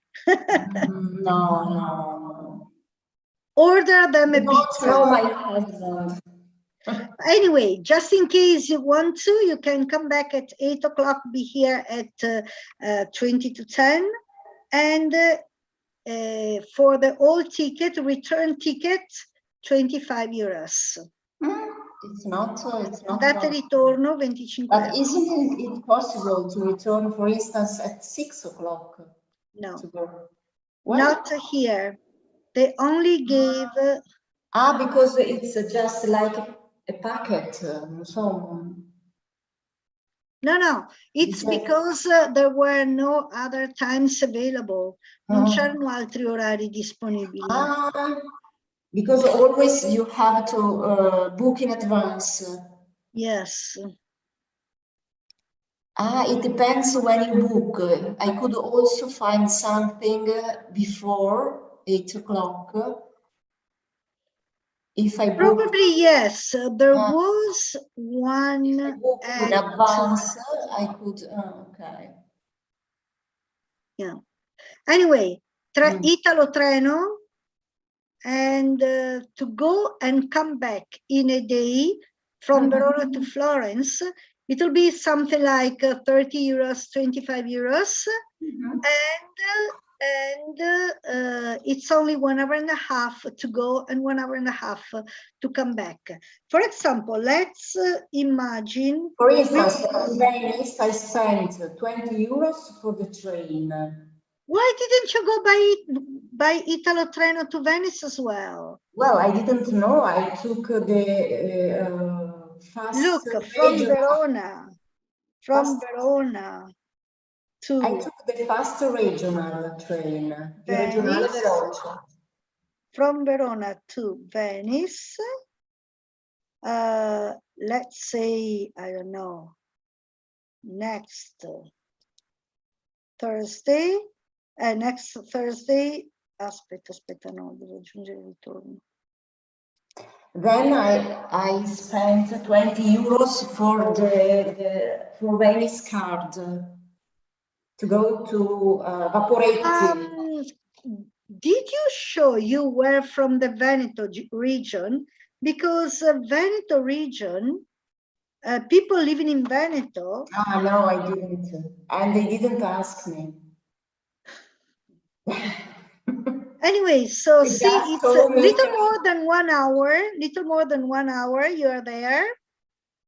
No. Order them a pizza. No, my husband. Anyway, just in case you want to, you can come back at 8 o'clock, be here at 20 to 10. And for the old ticket, return ticket, 25 euros. It's not. Andate e ritorno, 25 But euros. isn't it possible to return, for instance, at 6 o'clock? No, Well, not here. They only gave... because it's just like a packet. No, it's because there were no other times available. Non c'erano altri orari disponibili. Because always you have to book in advance. Yes. It depends when you book. I could also find something before 8 o'clock. If I book, probably yes, there was one in advance. I could. Okay. Yeah. Anyway, Italo Treno, and to go and come back in a day from Verona to Florence, it will be something like 30 euros, 25 euros, and it's only 1 hour and a half to go and 1 hour and a half to come back. For example, let's imagine. For instance, in Venice, I spent 20 euros for the train. Why didn't you go by Italo Treno to Venice as well? Well, I didn't know. I took the fast. Look, from Verona to. I took the fast regional train. Venice, from Verona to Venice. Let's say, I don't know, next Thursday. Next Thursday, aspetta, no, devo aggiungere il ritorno. Then I spent 20 euros for for Venice card to go to Vaporetti. Did you show you were from the Veneto region? Because Veneto region, people living in Veneto. No, I didn't, and they didn't ask me. Anyway, so see, it's a little more than 1 hour, you are there.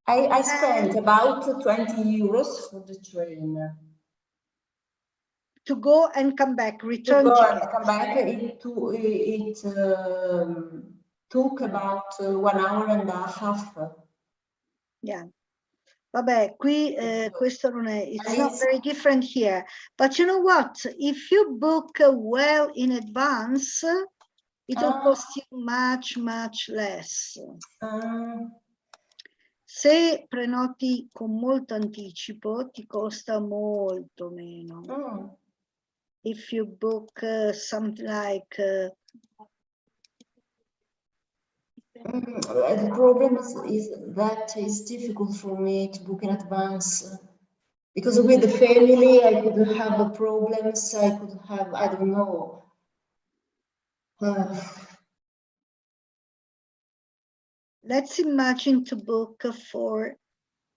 I spent about 20 euros for the train. To go and come back, return to go ticket. and come back, it took about 1 hour and a half. Yeah. Vabbè, qui questo non è, it's not very different here. But you know what? If you book well in advance, it will cost you much less. Se prenoti con molto anticipo, ti costa molto meno. If you book something like... the problem is that it's difficult for me to book in advance. Because with the family, I could have problems, I could have, I don't know. Let's imagine to book for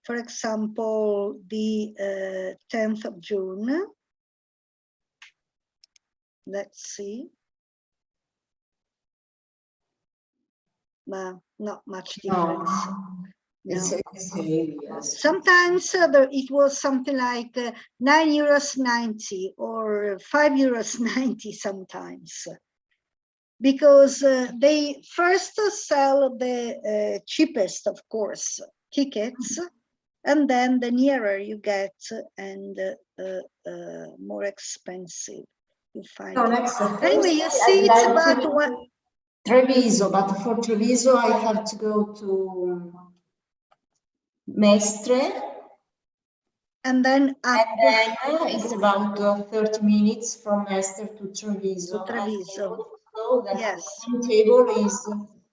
example, the 10th of June. Let's see. But not much difference. It's the same, yes. Sometimes it was something like 9.90 euros or 5.90 euros sometimes. Because they first sell the cheapest, of course, tickets, and then the nearer you get and more expensive you find. Anyway, you see, it's about one. Treviso, but for Treviso I have to go to Mestre And then up. And then it's about 30 minutes from Mestre to Treviso. To Treviso. So that Yes. the timetable is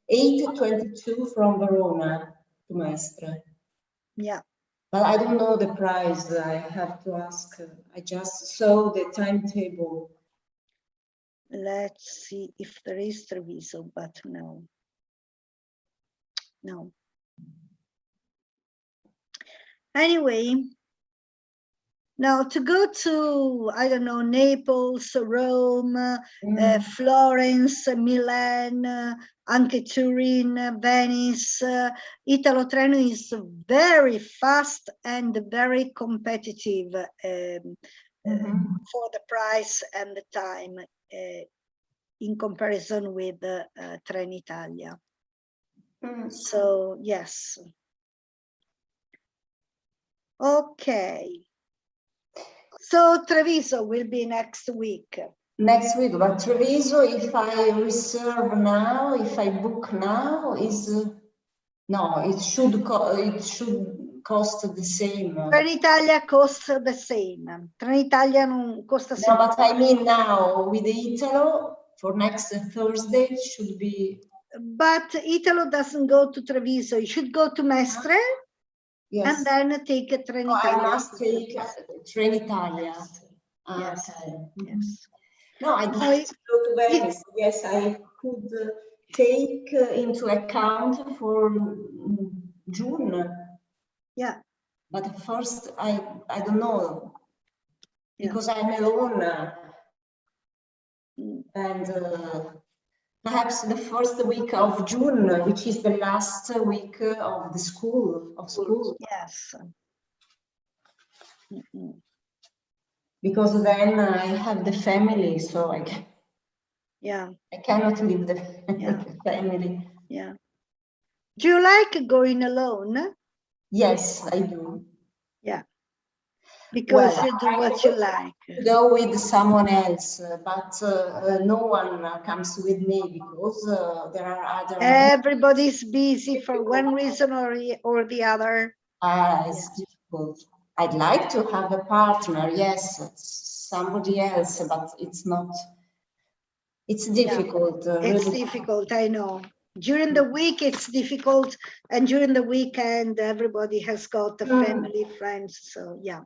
8:22 from Verona to Mestre. Yeah. But I don't know the price. I have to ask. I just saw the timetable. Let's see if there is Treviso, but no. No. Anyway, now to go to, I don't know, Naples, Rome, Florence, Milan, anche Turin, Venice, Italo Treno is very fast and very competitive for the price and the time in comparison with Trenitalia. So, yes. Okay. So Treviso will be next week. Next week, but Treviso, if I reserve now, if I book now, is no, it should cost the same. Trenitalia costs the same. Trenitalia non costa No, but I mean now with the Italo for next Thursday it should be. But Italo doesn't go to Treviso. You should go to Mestre. Yes. And then take a Trenitalia. Oh, I must take Trenitalia. Yes. Okay. Yes. No, I'd like to go to Venice. Yes, I could take into account for June. Yeah. But first, I don't know, because I'm alone. And perhaps the first week of June, which is the last week of the school. Yes. Because then I have the family, so I cannot leave the family. Yeah. Do you like going alone? Yes, I do. Yeah. Because you do what you like. Go with someone else, but no one comes with me because there are other. Everybody's busy for one reason or the other. It's difficult. I'd like to have a partner, yes, somebody else, but it's not. It's difficult. It's really difficult, I know. During the week, it's difficult, and during the weekend, everybody has got a family, friends. So yeah.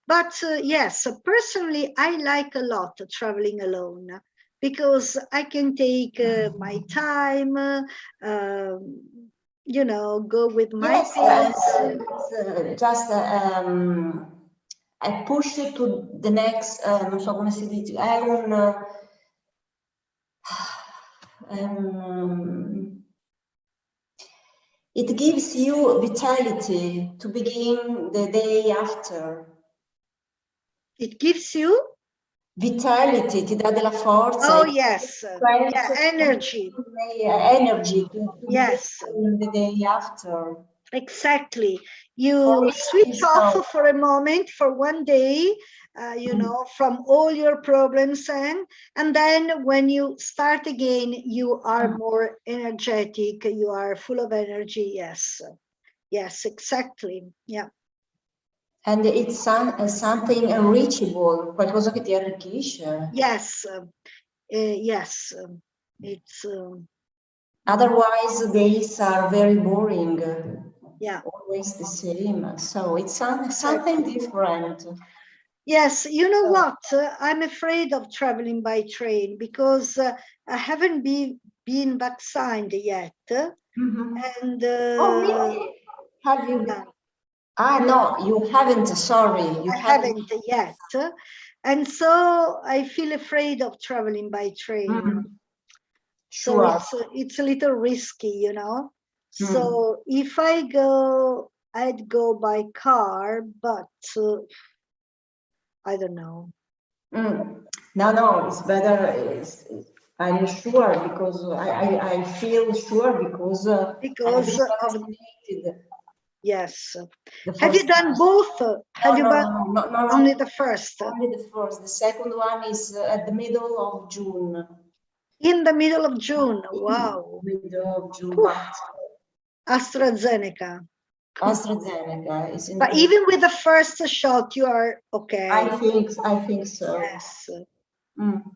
But yes, personally, I like a lot traveling alone because I can take my time, you know, go with my pace. Just I push it to the next, non so come si dice, it gives you vitality to begin the day after. It gives you? Vitality, ti dà della forza. Oh, yes. Yeah, energy. Energy to yes. begin the day after. Exactly. You switch off for a moment, for one day, you know, from all your problems, and then when you start again, you are more energetic, you are full of energy. Yes, yes, exactly. Yeah. And it's something unreachable, qualcosa che ti arricchisce. Yes, yes. It's. Otherwise, days are very boring. Yeah. Always the same. So it's something different. Yes, you know what? I'm afraid of traveling by train because I haven't been vaccinated yet. And oh, really? Have you? No, you haven't. Sorry, I haven't yet. And so I feel afraid of traveling by train. Sure. So it's a little risky, you know. So if I go, I'd go by car, but I don't know. No, it's better. I'm sure because I feel sure because of vaccinated. Yes. Have you done both? Have you done only the first? Only the first. The second one is at the middle of June. In the middle of June. Wow. Middle of June. AstraZeneca. AstraZeneca is in. But even with the first shot, you are okay. I think so. Yes.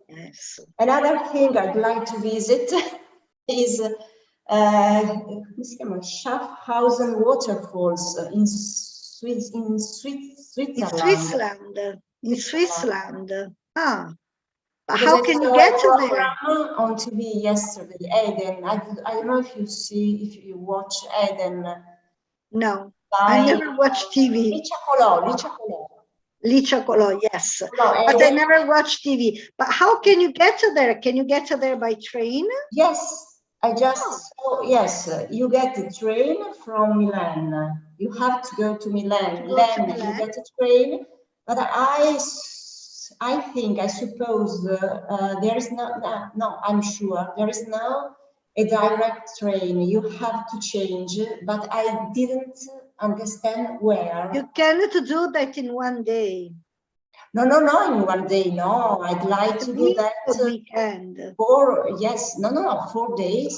Yes. Another thing I'd like to visit is Schaffhausen waterfalls in Switzerland. In Switzerland. Ah. But Because how can you get to there? On TV yesterday, Eden. I don't know if you watch Eden. No, I never watched TV. Licia, yes. But I never watched TV. But how can you get to there? Can you get to there by train? Yes, I just saw, yes, you get the train from Milan. You have to go to Milan. Then you get a train. But I suppose there is no, I'm sure there is no a direct train. You have to change, but I didn't understand where. You cannot do that in one day. No, in 1 day, no. I'd like to do that. Weekend. 4 days.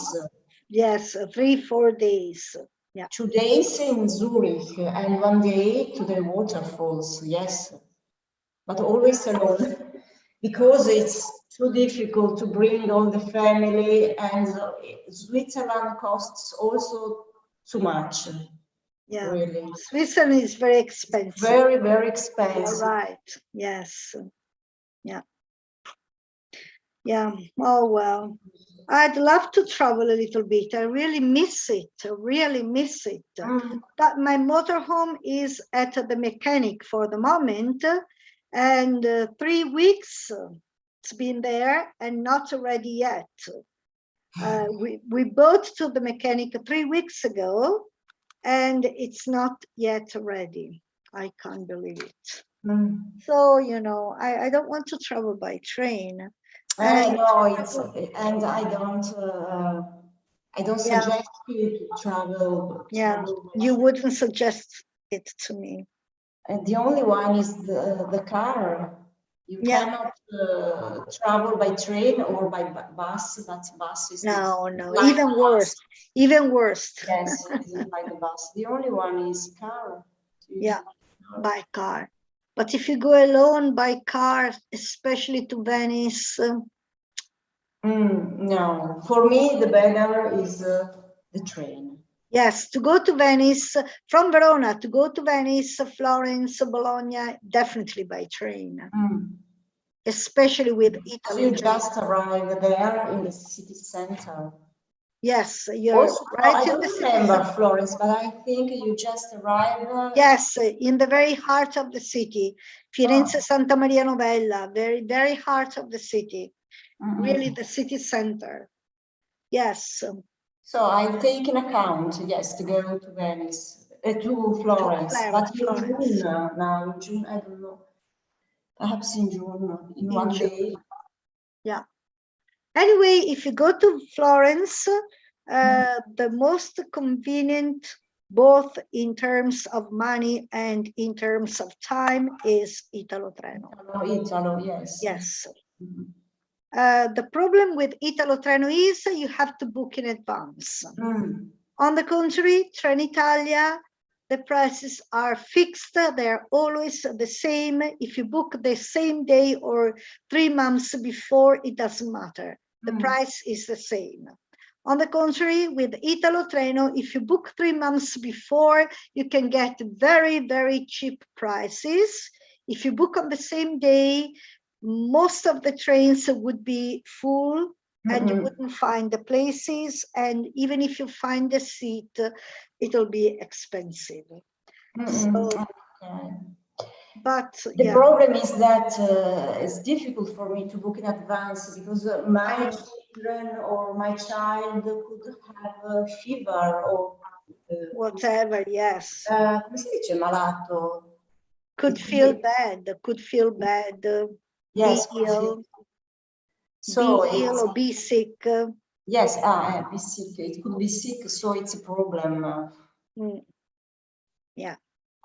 Yes, 3-4 days. Yeah. 2 days in Zurich and 1 day to the waterfalls, yes. But always alone, because it's too difficult to bring all the family, and Switzerland costs also too much. Yeah, really. Switzerland is very expensive. Very, very expensive. You're right. Yes. Yeah. Yeah. Oh, well. I'd love to travel a little bit. I really miss it. But my motorhome is at the mechanic for the moment, and 3 weeks it's been there and not ready yet. We bought to the mechanic 3 weeks ago, and it's not yet ready. I can't believe it. So, you know, I don't want to travel by train. And I don't suggest you to travel. Yeah, you wouldn't suggest it to me. And the only one is the car. You cannot travel by train or by bus. But bus is no, even worse. Even worse. Yes, by the bus. The only one is car. Yeah, by car. But if you go alone by car, especially to Venice. No, for me the better is the train. Yes, to go to Venice, from Verona, to go to Venice, Florence, Bologna, definitely by train. Especially with Italy. You just arrive there in the city center. Yes, you're right. I don't remember Florence, but I think you just arrive. Yes, in the very heart of the city. Firenze, Santa Maria Novella, very, very heart of the city. Really the city center. Yes. So I take in account, yes, to go to Venice, to Florence. But in June now, in June, I don't know. Perhaps in June, in 1 day. Yeah. Anyway, if you go to Florence, the most convenient, both in terms of money and in terms of time, is Italo Treno. Italo, yes. Yes. The problem with Italo Treno is you have to book in advance. On the contrary, Trenitalia, the prices are fixed. They're always the same. If you book the same day or 3 months before, it doesn't matter. The price is the same. On the contrary, with Italo Treno, if you book 3 months before, you can get very, very cheap prices. If you book on the same day, most of the trains would be full and you wouldn't find the places. And even if you find a seat, it'll be expensive. So, but the problem is that it's difficult for me to book in advance because my children or my child could have a fever or whatever. Yes. Come si dice malato? Could feel bad. Yes. Be ill. So be ill or be sick. Yes, be sick. It could be sick, so it's a problem. Yeah.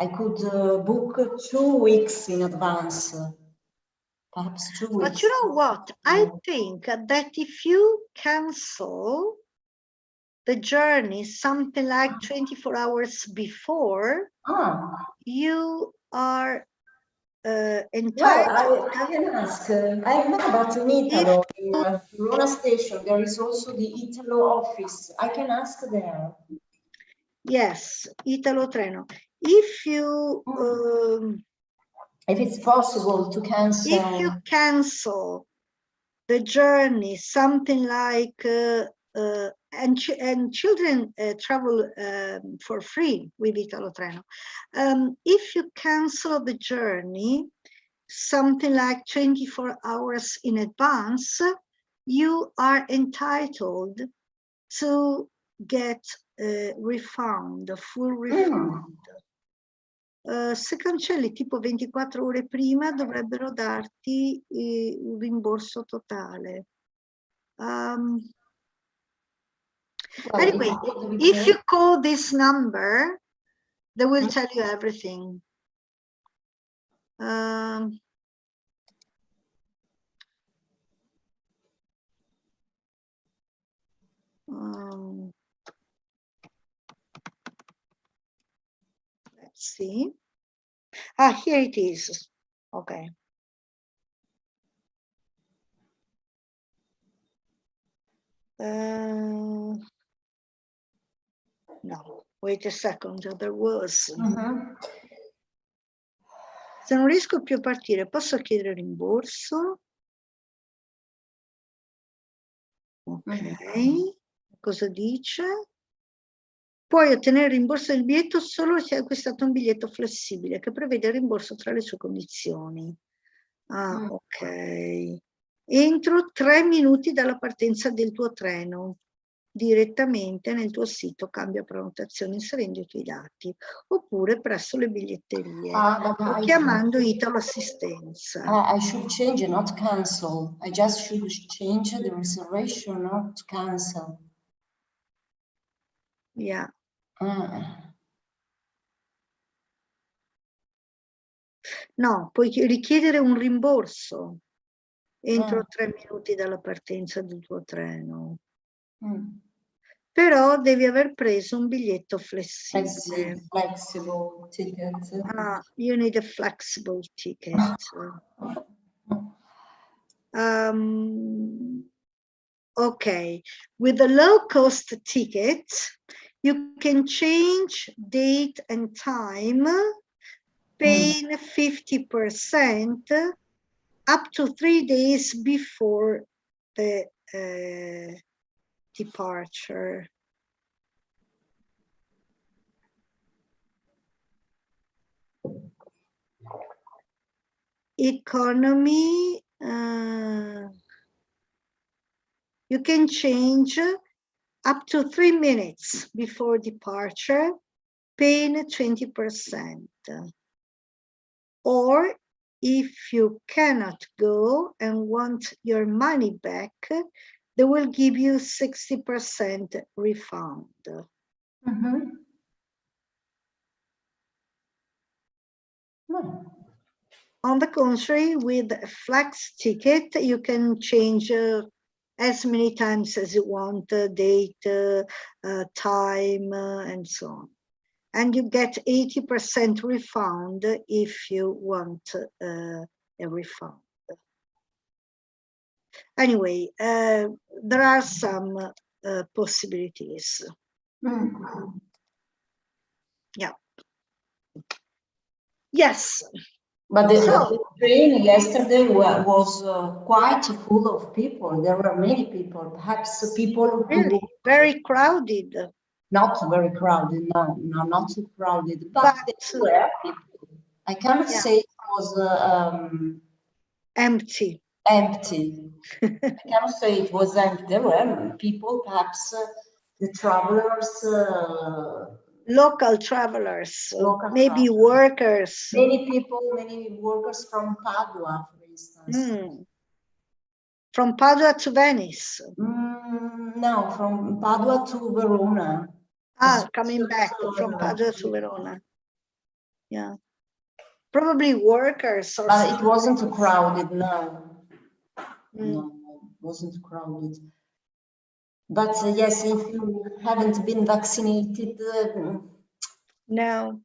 I could book 2 weeks in advance. Perhaps 2 weeks. But you know what? I think that if you cancel the journey something like 24 hours before, you are entitled. Well, I can ask. I know that in Italy, in Verona station, there is also the Italo office. I can ask there. Yes, Italo Treno. If you if it's possible to cancel. If you cancel the journey, something like and children travel for free with Italo Treno. If you cancel the journey something like 24 hours in advance, you are entitled to get a refund, a full refund. Se cancelli tipo 24 ore prima dovrebbero darti un rimborso totale. Anyway, if you call this number, they will tell you everything. Let's see. Ah, here it is. Okay. No, wait a second, there was. Se non riesco più a partire, posso chiedere rimborso? Ok, cosa dice? Puoi ottenere il rimborso del biglietto solo se hai acquistato un biglietto flessibile che prevede il rimborso tra le sue condizioni. Ah, ok. Entro 3 minuti dalla partenza del tuo treno, direttamente nel tuo sito cambia prenotazione inserendo i tuoi dati, oppure presso le biglietterie o chiamando Italo Assistenza. I should change, not cancel. I just should change the reservation, not cancel. Yeah. No, puoi richiedere un rimborso entro 3 minuti dalla partenza del tuo treno. Però devi aver preso un biglietto flessibile. Flexible ticket. You need a flexible ticket. Okay, with the low-cost ticket, you can change date and time, paying 50% up to 3 days before the departure. Economy, you can change up to 3 minutes before departure, paying 20%. Or if you cannot go and want your money back, they will give you 60% refund. On the contrary, with a flex ticket, you can change as many times as you want, date, time, and so on. And you get 80% refund if you want a refund. Anyway, there are some possibilities. Yeah. Yes. But the train yesterday was quite full of people. There were many people, perhaps people really very crowded. Not very crowded, no, not too crowded, but there were people. I cannot say it was empty. Empty. I cannot say it was empty. There were people, perhaps the travelers. Local travelers, maybe workers. Many people, many workers from Padua, for instance. From Padua to Venice? No, from Padua to Verona. Coming back from Padua to Verona. Yeah. Probably workers. Or but it wasn't crowded, no. No, it wasn't crowded. But yes, if you haven't been vaccinated, no,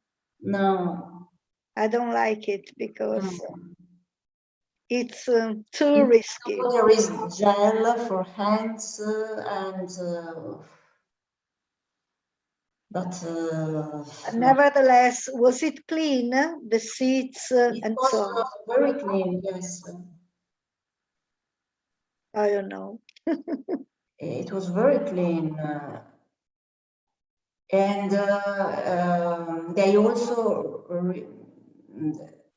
I don't like it because it's too risky. There is gel for hands but nevertheless, was it clean? The seats and so on? Very clean, yes. I don't know. It was very clean. And they also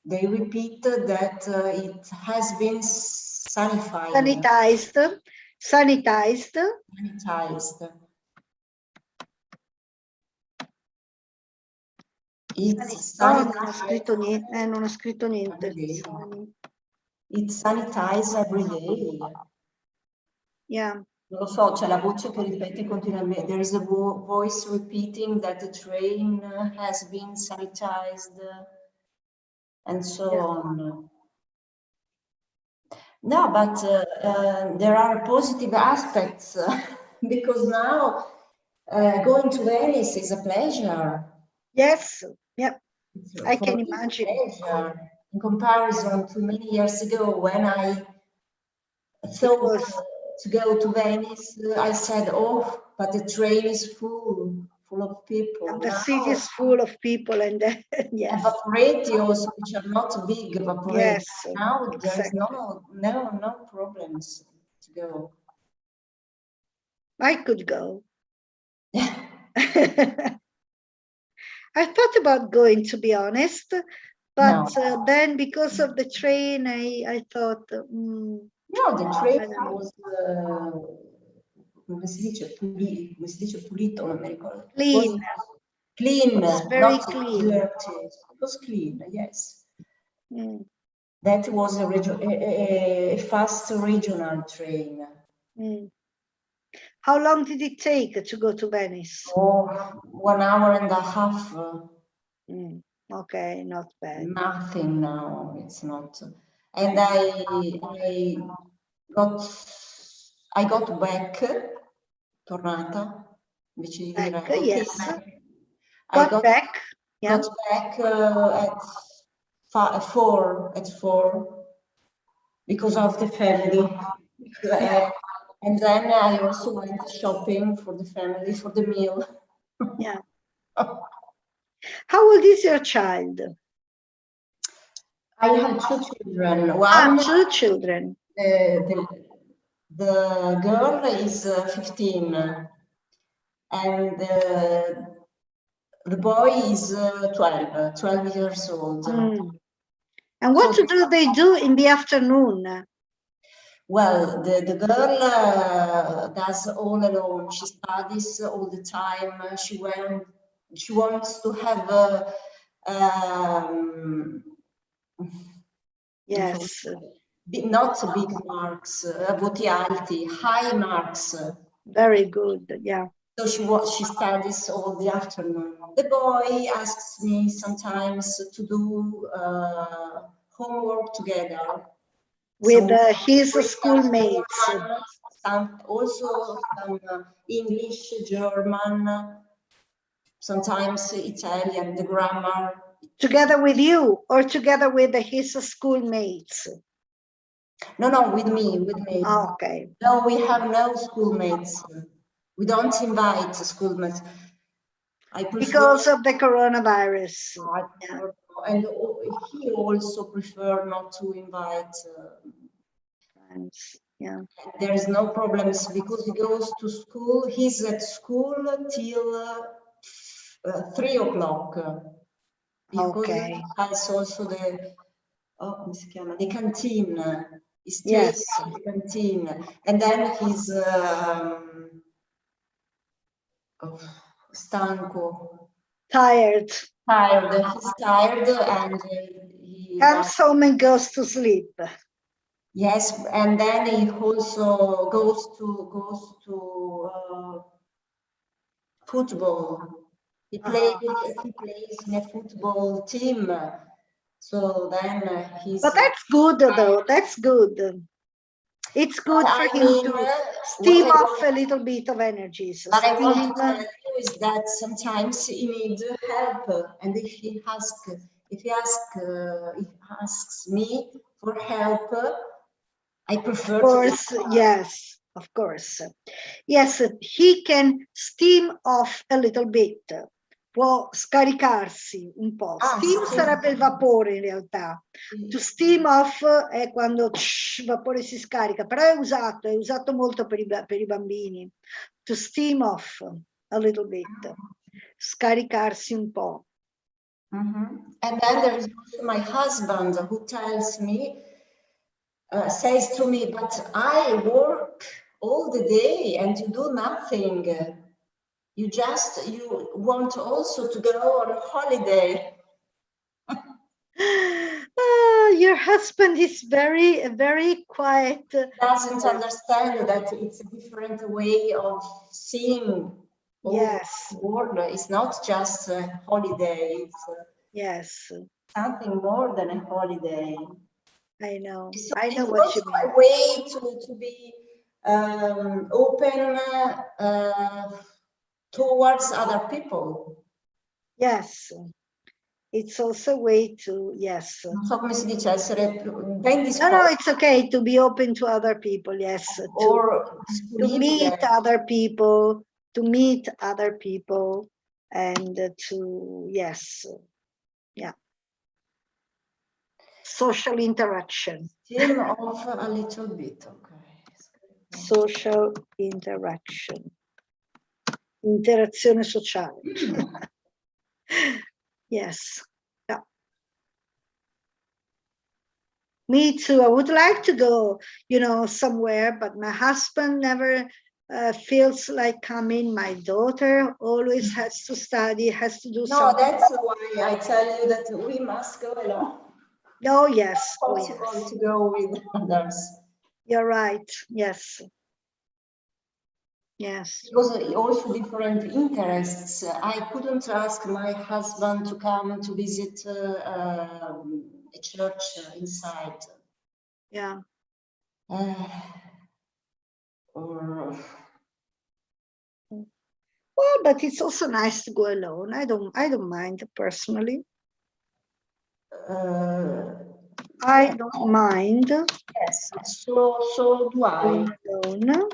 they repeated that it has been sanitized. Non ho scritto niente, non ho scritto niente. It's sanitized every day. Yeah. Non lo so, c'è la voce che ripete continuamente. There is a voice repeating that the train has been sanitized and so on. No, but there are positive aspects because now going to Venice is a pleasure. Yes, yeah, I can imagine. Pleasure. In comparison to many years ago when I thought to go to Venice, I said, oh, but the train is full of people. And the city is full of people, and yes. Evaporatios, which are not big evaporatios. Yes, now there is exactly. no problems to go. I could go. I thought about going, to be honest, but then because of the train, I thought. No, the train was. Come si dice pulito, non mi ricordo. Clean. Clean, it's very not clean. dirty. It was clean, yes. Mm. That was a fast regional train. Mm. How long did it take to go to Venice? Oh, 1 hour and a half. Mm. Okay, not bad. Nothing now, it's not. And I got back, tornata, invece di dire. Back, yes. I got back. Yeah. Got back at 4 because of the family. And then I also went shopping for the family for the meal. Yeah. How old is your child? I have 2 children. 2 children. The girl is 15 and the boy is 12 years old. Mm. And what do they do in the afternoon? Well, the girl does all alone. She studies all the time. She wants to have yes, not big marks, voti alti, high marks. Very good, yeah. So she studies all the afternoon. The boy asks me sometimes to do homework together. With his schoolmates. Also some English, German, sometimes Italian, the grammar. Together with you or together with his schoolmates? No, with me. Oh, okay. No, we have no schoolmates. We don't invite schoolmates. Because of the coronavirus. And he also prefers not to invite friends. Yeah. There is no problems because he goes to school. He's at school till 3 o'clock. Okay. Has also the the canteen. He stays yes. in the canteen, and then he's stanco. Tired. He's tired, and he comes home and goes to sleep. Yes, and then he also goes to football. He plays in a football team. So then he's. But that's good, though. That's good. It's good for him to steam off a little bit of energies. But I want to tell you is that sometimes he needs help, and if he asks me for help, I prefer. Of course, yes, of course. Yes, he can steam off a little bit. Può scaricarsi un po'. Steam sarebbe il vapore in realtà. To steam off è quando il vapore si scarica, però è usato molto per i bambini. To steam off a little bit. Scaricarsi un po'. And then there is also my husband who tells me, says to me, but I work all the day and you do nothing. You want also to go on holiday. Your husband is very quiet. Doesn't understand that it's a different way of seeing. Yes. The world. It's not just a holiday. It's yes. Something more than a holiday. I know. So I know what you mean. A way to be open towards other people. Yes. It's also a way to, yes. Non so come si dice, essere ben disposti. No, it's okay to be open to other people, yes. Or to meet other people, and to, yes. Yeah. Social interaction. Steam off a little bit, okay. Social interaction. Interazione sociale. Yes. Yeah. Me too. I would like to go, somewhere, but my husband never feels like coming. My daughter always has to study, has to do something. No, that's why I tell you that we must go alone. Oh, yes. It's possible to go with others. You're right. Yes. Yes. Because also different interests. I couldn't ask my husband to come to visit a church inside. Yeah. Well, but it's also nice to go alone. I don't mind personally. I don't mind. Yes, so do I. Alone.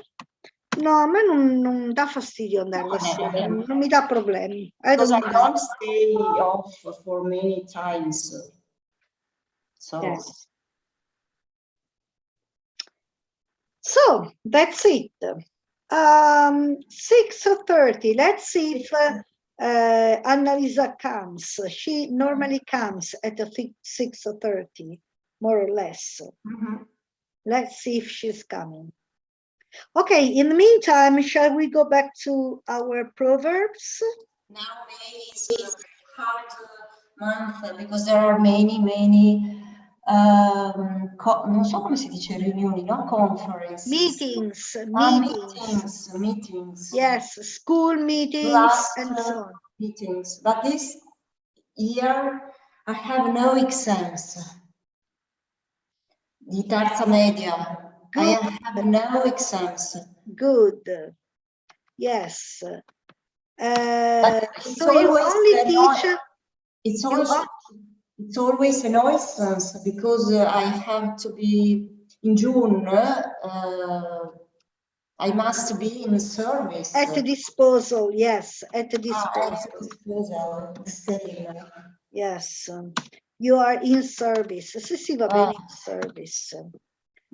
No, a me non dà fastidio andare da sola, non mi dà problemi. Because I don't stay off for many times. So. Yes. So that's it. 6:30. Let's see if Annalisa comes. She normally comes at 6:30, more or less. Let's see if she's coming. Okay, in the meantime, shall we go back to our proverbs? Now May is a hard month because there are many non so come si dice riunioni, no? Conferences. Meetings. Meetings. Yes, school meetings and so on. Meetings. But this year I have no exams. Di terza media. Good. I have no exams. Good. Yes. So you only teach. It's always a nuisance because I have to be in June. I must be in service. At the disposal, yes. At the disposal. At the disposal. Yes. You are in service. Sì, va bene, in service.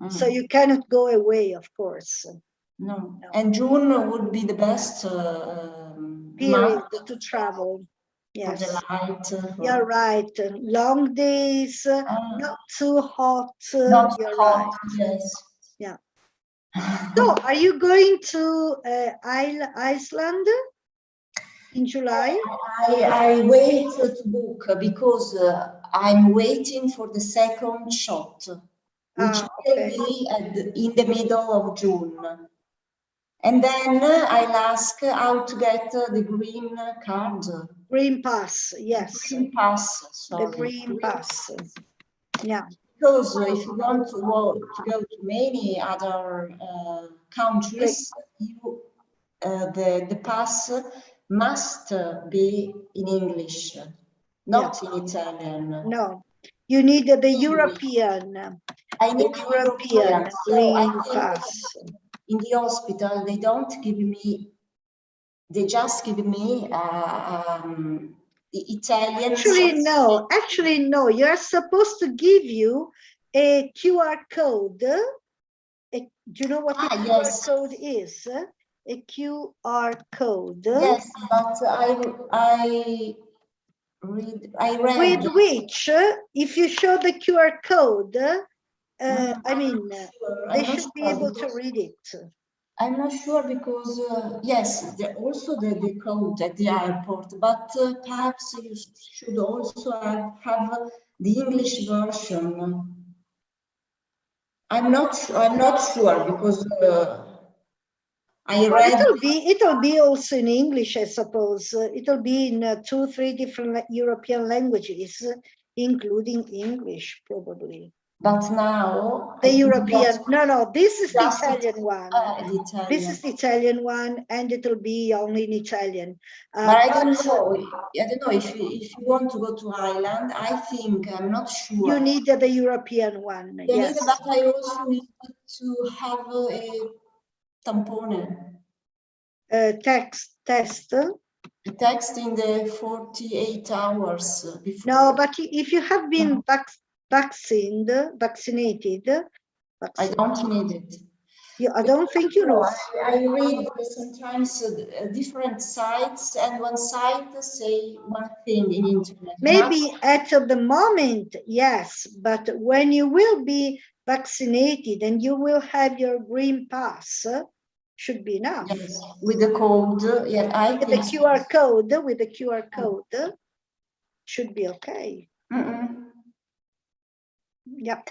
So you cannot go away, of course. No. And June would be the best period month to travel. Yes. For the light. You're right. Long days, not too hot. Not you're hot, right. Yes. Yeah. So, are you going to Iceland in July? I wait to book because I'm waiting for the second shot, which will be in the middle of June. And then I'll ask how to get the green card. Green pass, yes. Green pass, sorry. The green pass. Yeah. Because if you want to go to many other countries, the pass must be in English, not in Italian. No, you need the European. I need the European green pass. In the hospital, they don't give me. They just give me the Italian. Actually, no. You're supposed to give you a QR code. Do you know what a QR code is? A QR code. Yes, but I read. With which, if you show the QR code, I mean, they should be able to read it. I'm not sure because, yes, also the code at the airport, but perhaps you should also have the English version. I'm not sure because I read. It'll be also in English, I suppose. It'll be in 2-3 different European languages, including English, probably. But now the European, no, this is the Italian one. The Italian. This is the Italian one, and it'll be only in Italian. But I don't know. I don't know if you want to go to Ireland. I think I'm not sure. You need the European one. Yes. But I also need to have a tampone. Test. The text in the 48 hours before. No, but if you have been vaccinated, I don't need it. I don't think you know. I read sometimes different sites, and one site say one thing in internet. Maybe at the moment, yes, but when you will be vaccinated and you will have your green pass, should be enough. Yes, with the code, yeah, with the QR code, should be okay. Yep.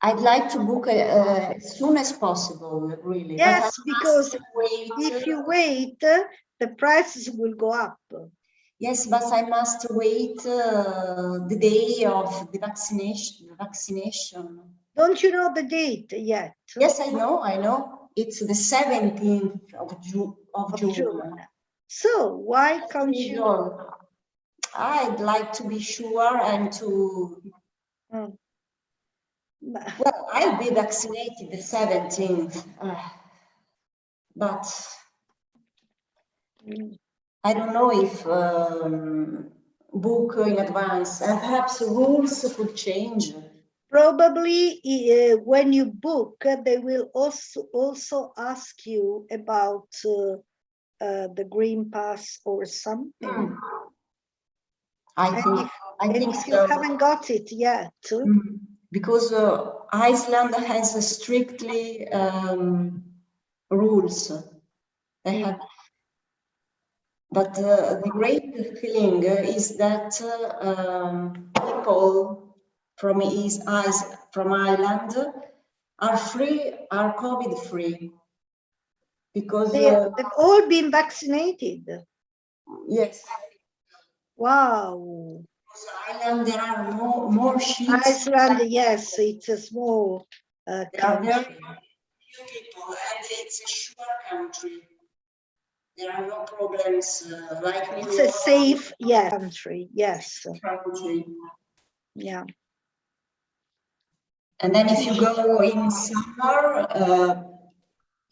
I'd like to book as soon as possible, really. Yes, because if you wait, the prices will go up. Yes, but I must wait the day of the vaccination. Don't you know the date yet? Yes, I know. It's the 17th of June. So why can't you? I'd like to be sure and to... Well, I'll be vaccinated the 17th, but I don't know if book in advance, and perhaps rules could change. Probably when you book, they will also ask you about the green pass or something. I think if you haven't got it yet. Because Iceland has strictly rules. They have, but the great thing is that people from Ireland are COVID free, because they've all been vaccinated. Yes. Wow. Ireland, there are more ships. Iceland, yes, it's a small country. There are very few people, and it's a sure country. There are no problems like it's a safe, country. Yes. Country. Yeah. And then if you go in summer,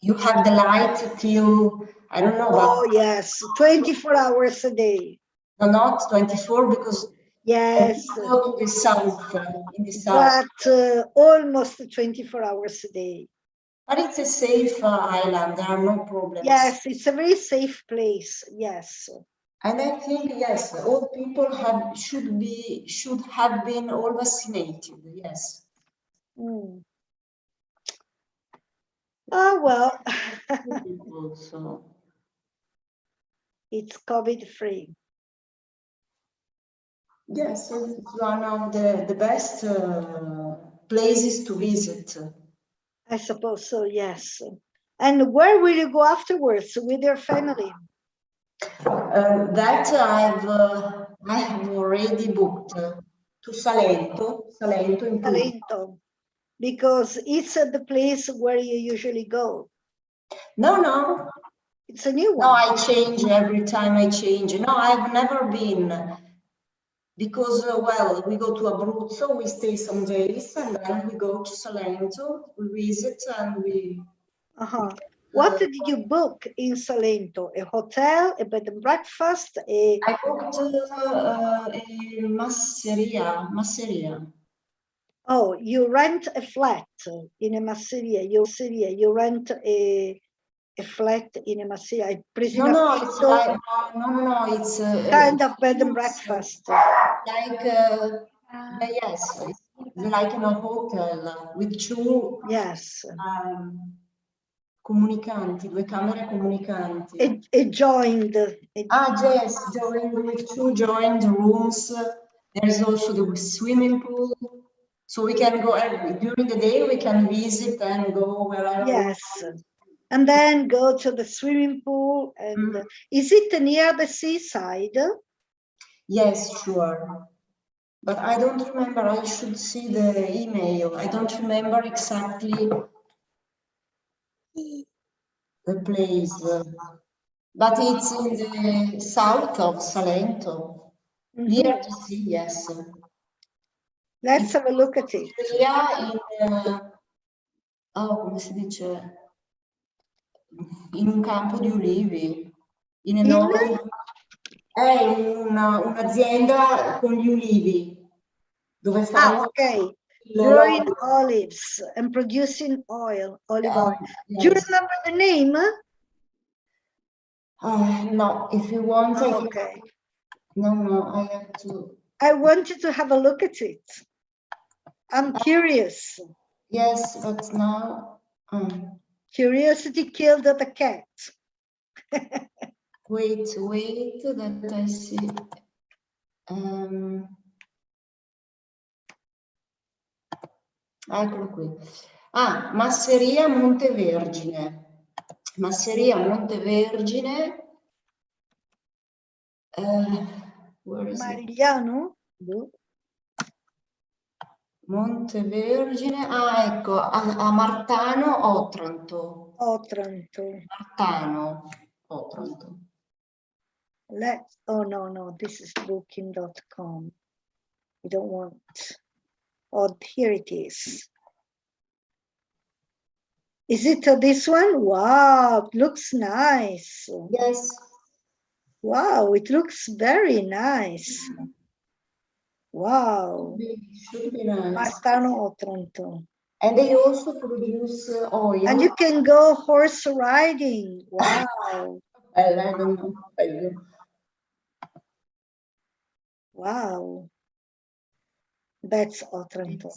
you have the light till, I don't know. Oh yes, 24 hours a day. No, not 24, because yes, go to the south, in the south. But almost 24 hours a day. But it's a safe island. There are no problems. Yes, it's a very safe place. Yes. And I think yes, all people should have been all vaccinated. Yes. Oh well. So. It's COVID free. Yes, it's one of the best places to visit. I suppose so, yes. And where will you go afterwards with your family? That I have already booked. To Salento in Puglia. Salento, because it's the place where you usually go. No. It's a new one. No, I change every time I change. No, I've never been. Because, well, we go to Abruzzo, we stay some days, and then we go to Salento, we visit, and we... What did you book in Salento? A hotel, a bed and breakfast? I booked a masseria. Oh, you rent a flat in a masseria. You rent a flat in a masseria. I presume No, it's like, no, it's kind of bed and breakfast. Like, yes, it's like in a hotel with two comunicanti, due camere comunicanti. Joined. Yes, joined with two joined rooms. There is also the swimming pool. So we can go during the day, we can visit and go wherever. Yes. And then go to the swimming pool. And is it near the seaside? Yes, sure. But I don't remember. I should see the email. I don't remember exactly the place. But it's in the south of Salento. Near the sea, yes. Let's have a look at it. Come si dice? In un campo di ulivi. È un'azienda con gli ulivi. Dove fanno growing olives and producing olive oil. Do you remember the name? No, if you want, No, I have to. I want you to have a look at it. I'm curious. Yes, but now. Curiosity killed the cat. Wait, that I see. Eccolo qui. Masseria Montevergine. Masseria Montevergine. Marigliano? Montevergine. Ecco, a Martano, Otranto. Martano, Otranto. No, this is booking.com. We don't want. Oh, here it is. Is it this one? Wow, it looks nice. Yes. Wow, it looks very nice. Wow. Should be nice. Martano Otranto. And they also produce oil. And you can go horse riding. Wow. I don't know. Wow. That's Otranto.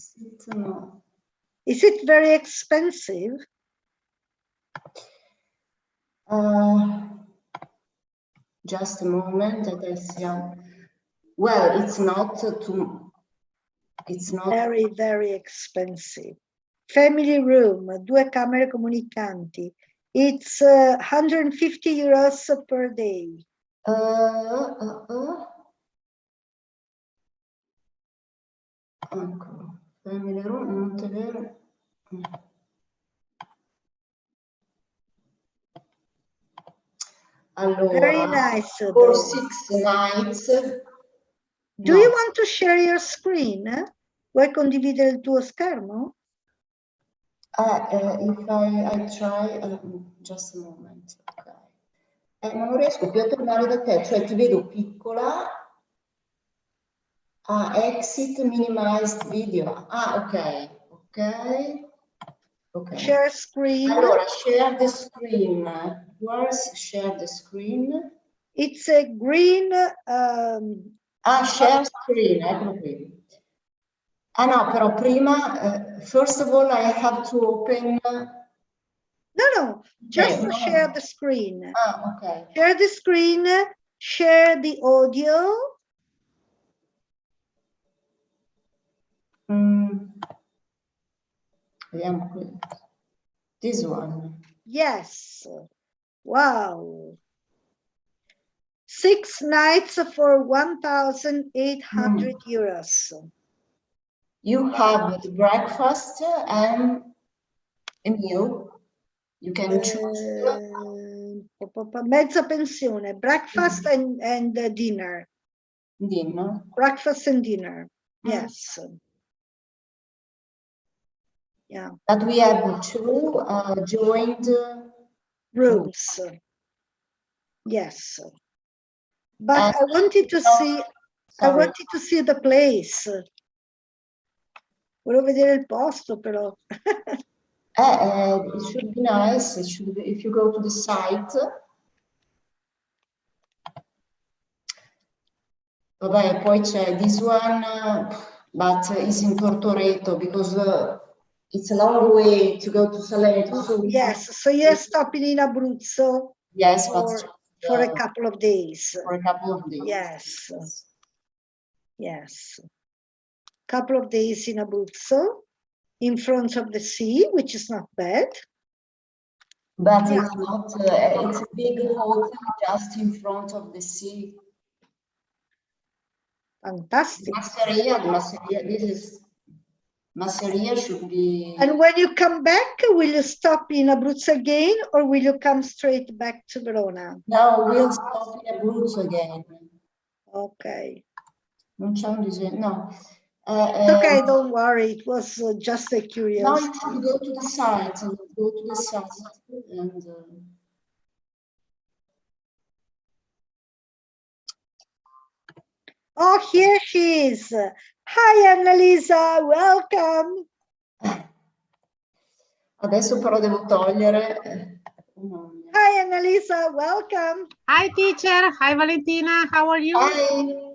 Is it very expensive? Just a moment that I see. Well, it's not very, very expensive. Family room, 2 camere comunicanti. It's 150 euros per day. Ecco, family room, Montevero. Allora, very nice. For 6 nights. Do you want to share your screen? Vuoi condividere il tuo schermo? If I try, just a moment. Okay. Non riesco più a tornare da te, cioè ti vedo piccola. Exit minimized video. Ok. Share screen. Allora, share the screen. Where's share the screen? It's a green. Share screen, eccolo qui. No, però prima, first of all, I have to open. No, just share the screen. Okay. Share the screen, share the audio. Vediamo qui. This one. Yes. Wow. 6 nights for 1,800 euros. You have the breakfast and a meal. You can choose. Mezza pensione, breakfast and dinner. Dinner. Breakfast and dinner, yes. Yeah. But we have 2 joined rooms. Yes. But I wanted to see, I wanted to see the place. Volevo vedere il posto però. It should be nice. It should be, if you go to the site. Vabbè, poi c'è this one, but it's in Tortoreto because it's a long way to go to Salento. So yes, so you're stopping in Abruzzo. Yes, for a couple of days. For a couple of days. Yes. Yes. Couple of days in Abruzzo, in front of the sea, which is not bad. But it's not, it's a big hotel just in front of the sea. Fantastic. Masseria, this is, Masseria should be... And when you come back, will you stop in Abruzzo again, or will you come straight back to Verona? No, we'll stop in Abruzzo again. Okay. Non c'è un disegno, no. Okay, don't worry, it was just a curiosity. No, you should go to the site, and go to the site, and... Oh, here she is. Hi, Annalisa, welcome. Adesso però devo togliere... Hi, Annalisa, welcome. Hi, teacher. Hi, Valentina. How are you? Hi.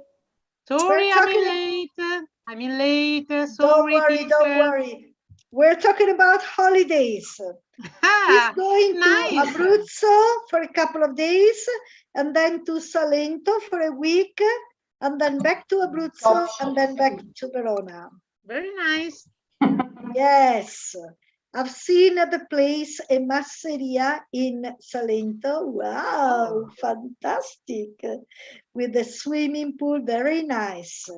Sorry, I'm in late. I'm in late. Sorry, don't worry, teacher. Don't worry. We're talking about holidays. He's going to Abruzzo for a couple of days, and then to Salento for a week, and then back to Abruzzo, and then back to Verona. Very nice. Yes. I've seen the place, a masseria in Salento. Wow, fantastic. With the swimming pool, very nice.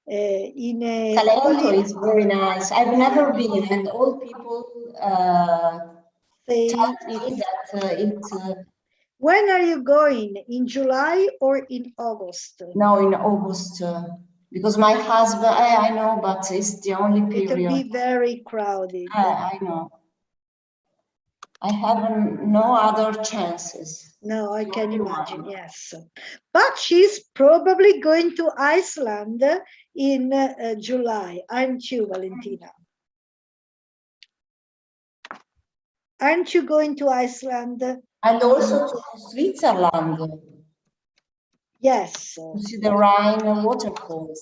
Salento is very nice. I've never been, and all people say tell me that it's... When are you going? In July or in August? No, in August. Because my husband, I know, but it's the only period. It'll be very crowded. I know. I have no other chances. No, I can imagine, yes. But she's probably going to Iceland in July, aren't you, Valentina? Aren't you going to Iceland? And also to Switzerland. Yes. To see the Rhine waterfalls.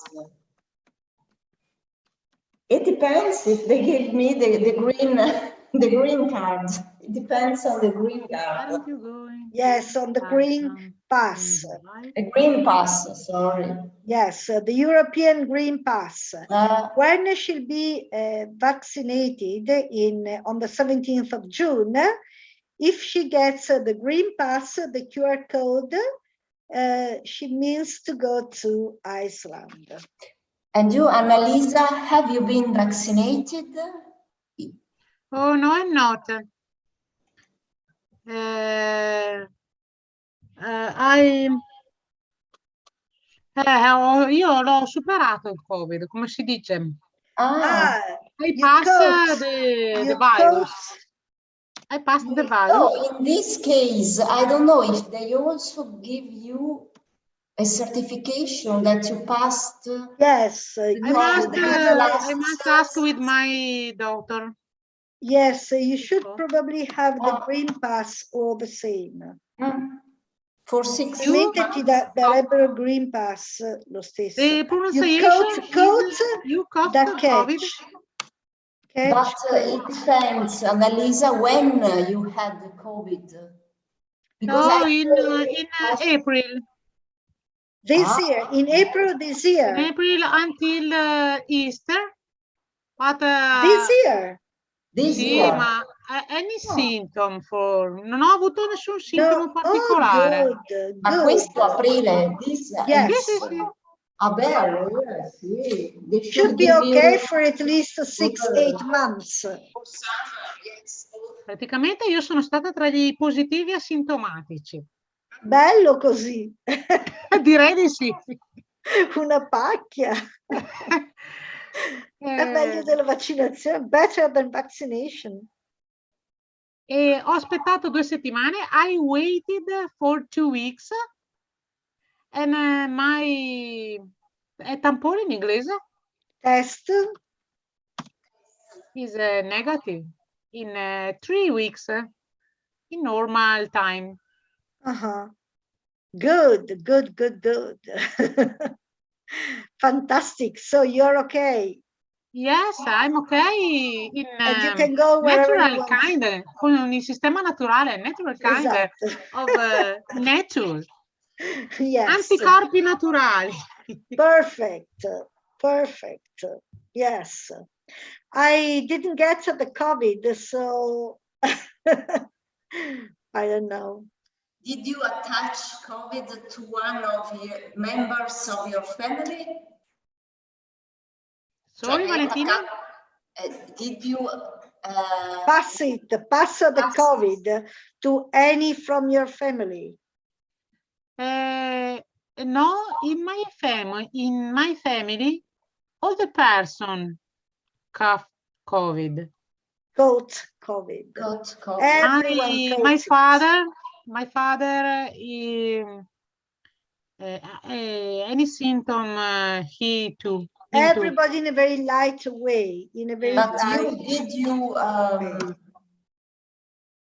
It depends if they give me the green card. It depends on the green card. Yes, on the green pass. A green pass, sorry. Yes, the European green pass. When she'll be vaccinated on the 17th of June, if she gets the green pass, the QR code, she means to go to Iceland. And you, Annalisa, have you been vaccinated? Oh, no, I'm not. Io l'ho superato il Covid, come si dice? I passed the virus. I passed the virus. So in this case, I don't know if they also give you a certification that you passed. Yes, I must ask with my doctor. Yes, you should probably have the green pass all the same. For 6 months. Ti darebbero green pass lo stesso. The pronunciation you caught the catch. But it depends, Annalisa, when you had the COVID. Because in April. This year, in April this year. In April until Easter. But this year. Sì, ma any symptom for... Non ho avuto nessun sintomo particolare. Good, Ma questo aprile, this yes. Sì. Ah, bello, sì. They Should be okay for at least 6-8 months. Praticamente io sono stata tra gli positivi asintomatici. Bello così. Direi di sì. Una pacchia. È meglio della vaccinazione, better than vaccination. E ho aspettato 2 settimane. I waited for 2 weeks. And my tampone in inglese? Test Is negative in 3 weeks in normal time. Good. Fantastic. So you're okay. Yes, I'm okay in and you can go natural kind, con il sistema naturale, natural kind of nature. Yes. Anticorpi naturali. Perfect. Yes. I didn't get the COVID, so I don't know. Did you attach COVID to one of your members of your family? Sorry, Valentina? Did you pass the COVID to any from your family? No, in my family, all the person got COVID. Got COVID. Everyone my father, any symptom he too. Everybody in a very light way, in a very light did you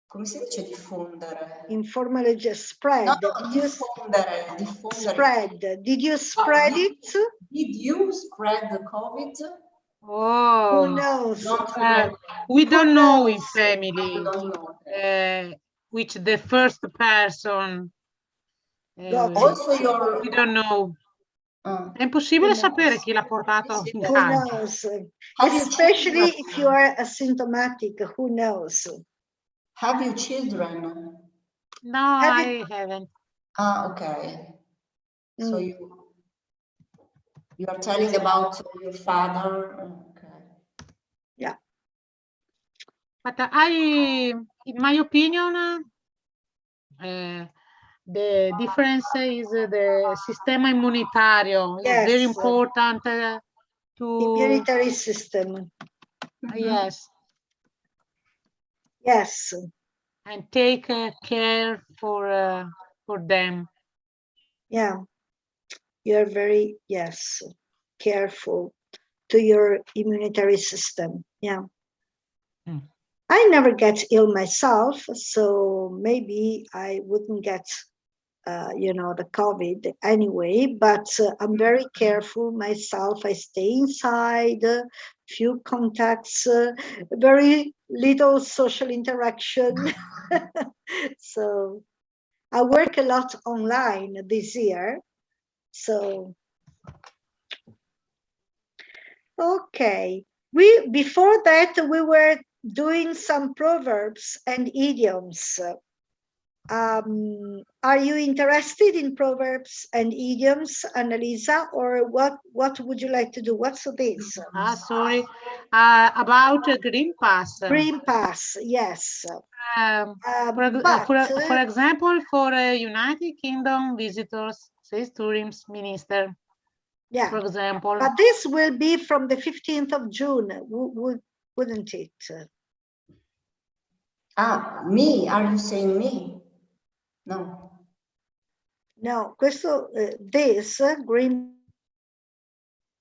come si dice diffondere? Informale, just spread. No, diffondere. Spread. Did you spread it? Did you spread the COVID? Oh, who knows? We don't know in family which the first person. Also your... We don't know. È impossibile sapere chi l'ha portato in Who casa. knows? Especially if you are asymptomatic, who knows? Have you children? No, I haven't. Ah, okay. So you are telling about your father. Okay. Yeah. But in my opinion, the difference is the sistema immunitario. Yes. It's very important to immunitary system. Yes. Yes. And take care for them. Yeah. You're very, careful to your immunitary system. Yeah. I never get ill myself, so maybe I wouldn't get, the COVID anyway, but I'm very careful myself. I stay inside, few contacts, very little social interaction. So I work a lot online this year. So, okay. Before that, we were doing some proverbs and idioms. Are you interested in proverbs and idioms, Annalisa, or what would you like to do? What's this? Sorry, about Green Pass. Green Pass, yes. For example, for United Kingdom visitors, says Tourism Minister. Yeah. For example. But this will be from the 15th of June, wouldn't it? Me? Are you saying me? No. No, questo, this Green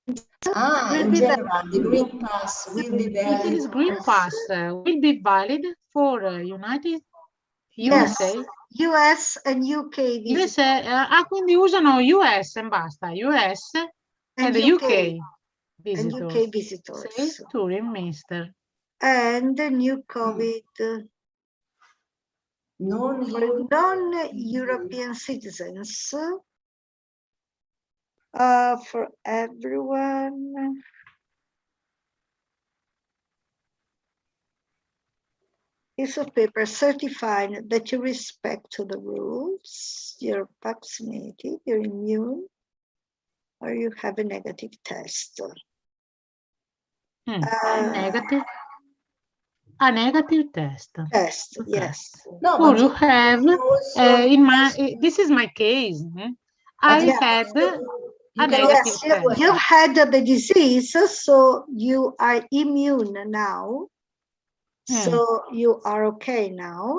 in general, the Green Pass will be valid. Italy's Green Pass will be valid for USA. US and UK visitors. Quindi usano US e basta, US and UK visitors. And UK visitors. Says Tourism Minister. And the new COVID non-European citizens for everyone. piece of paper certifying that you respect the rules, you're vaccinated, you're immune, or you have a negative test. Negative. A negative test. Test, Okay. yes. No, Or but you have, this is my case. I had a negative test. You've had the disease, so you are immune now. So you are okay now.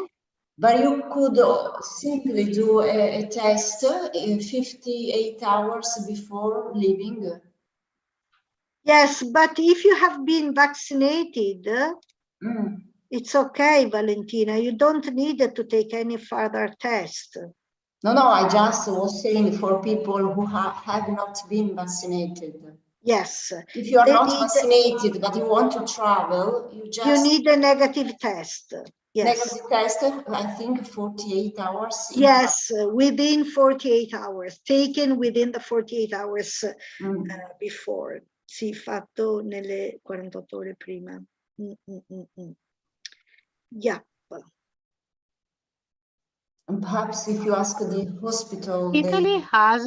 But you could simply do a test in 58 hours before leaving. Yes, but if you have been vaccinated, it's okay, Valentina. You don't need to take any further test. No, I just was saying for people who have not been vaccinated. Yes. If you are not vaccinated, but you want to travel, you need a negative test. Yes. Negative test, I think 48 hours. Yes, within 48 hours, taken within the 48 hours before. Sì, fatto nelle 48 ore prima. Yeah. And perhaps if you ask the hospital, Italy has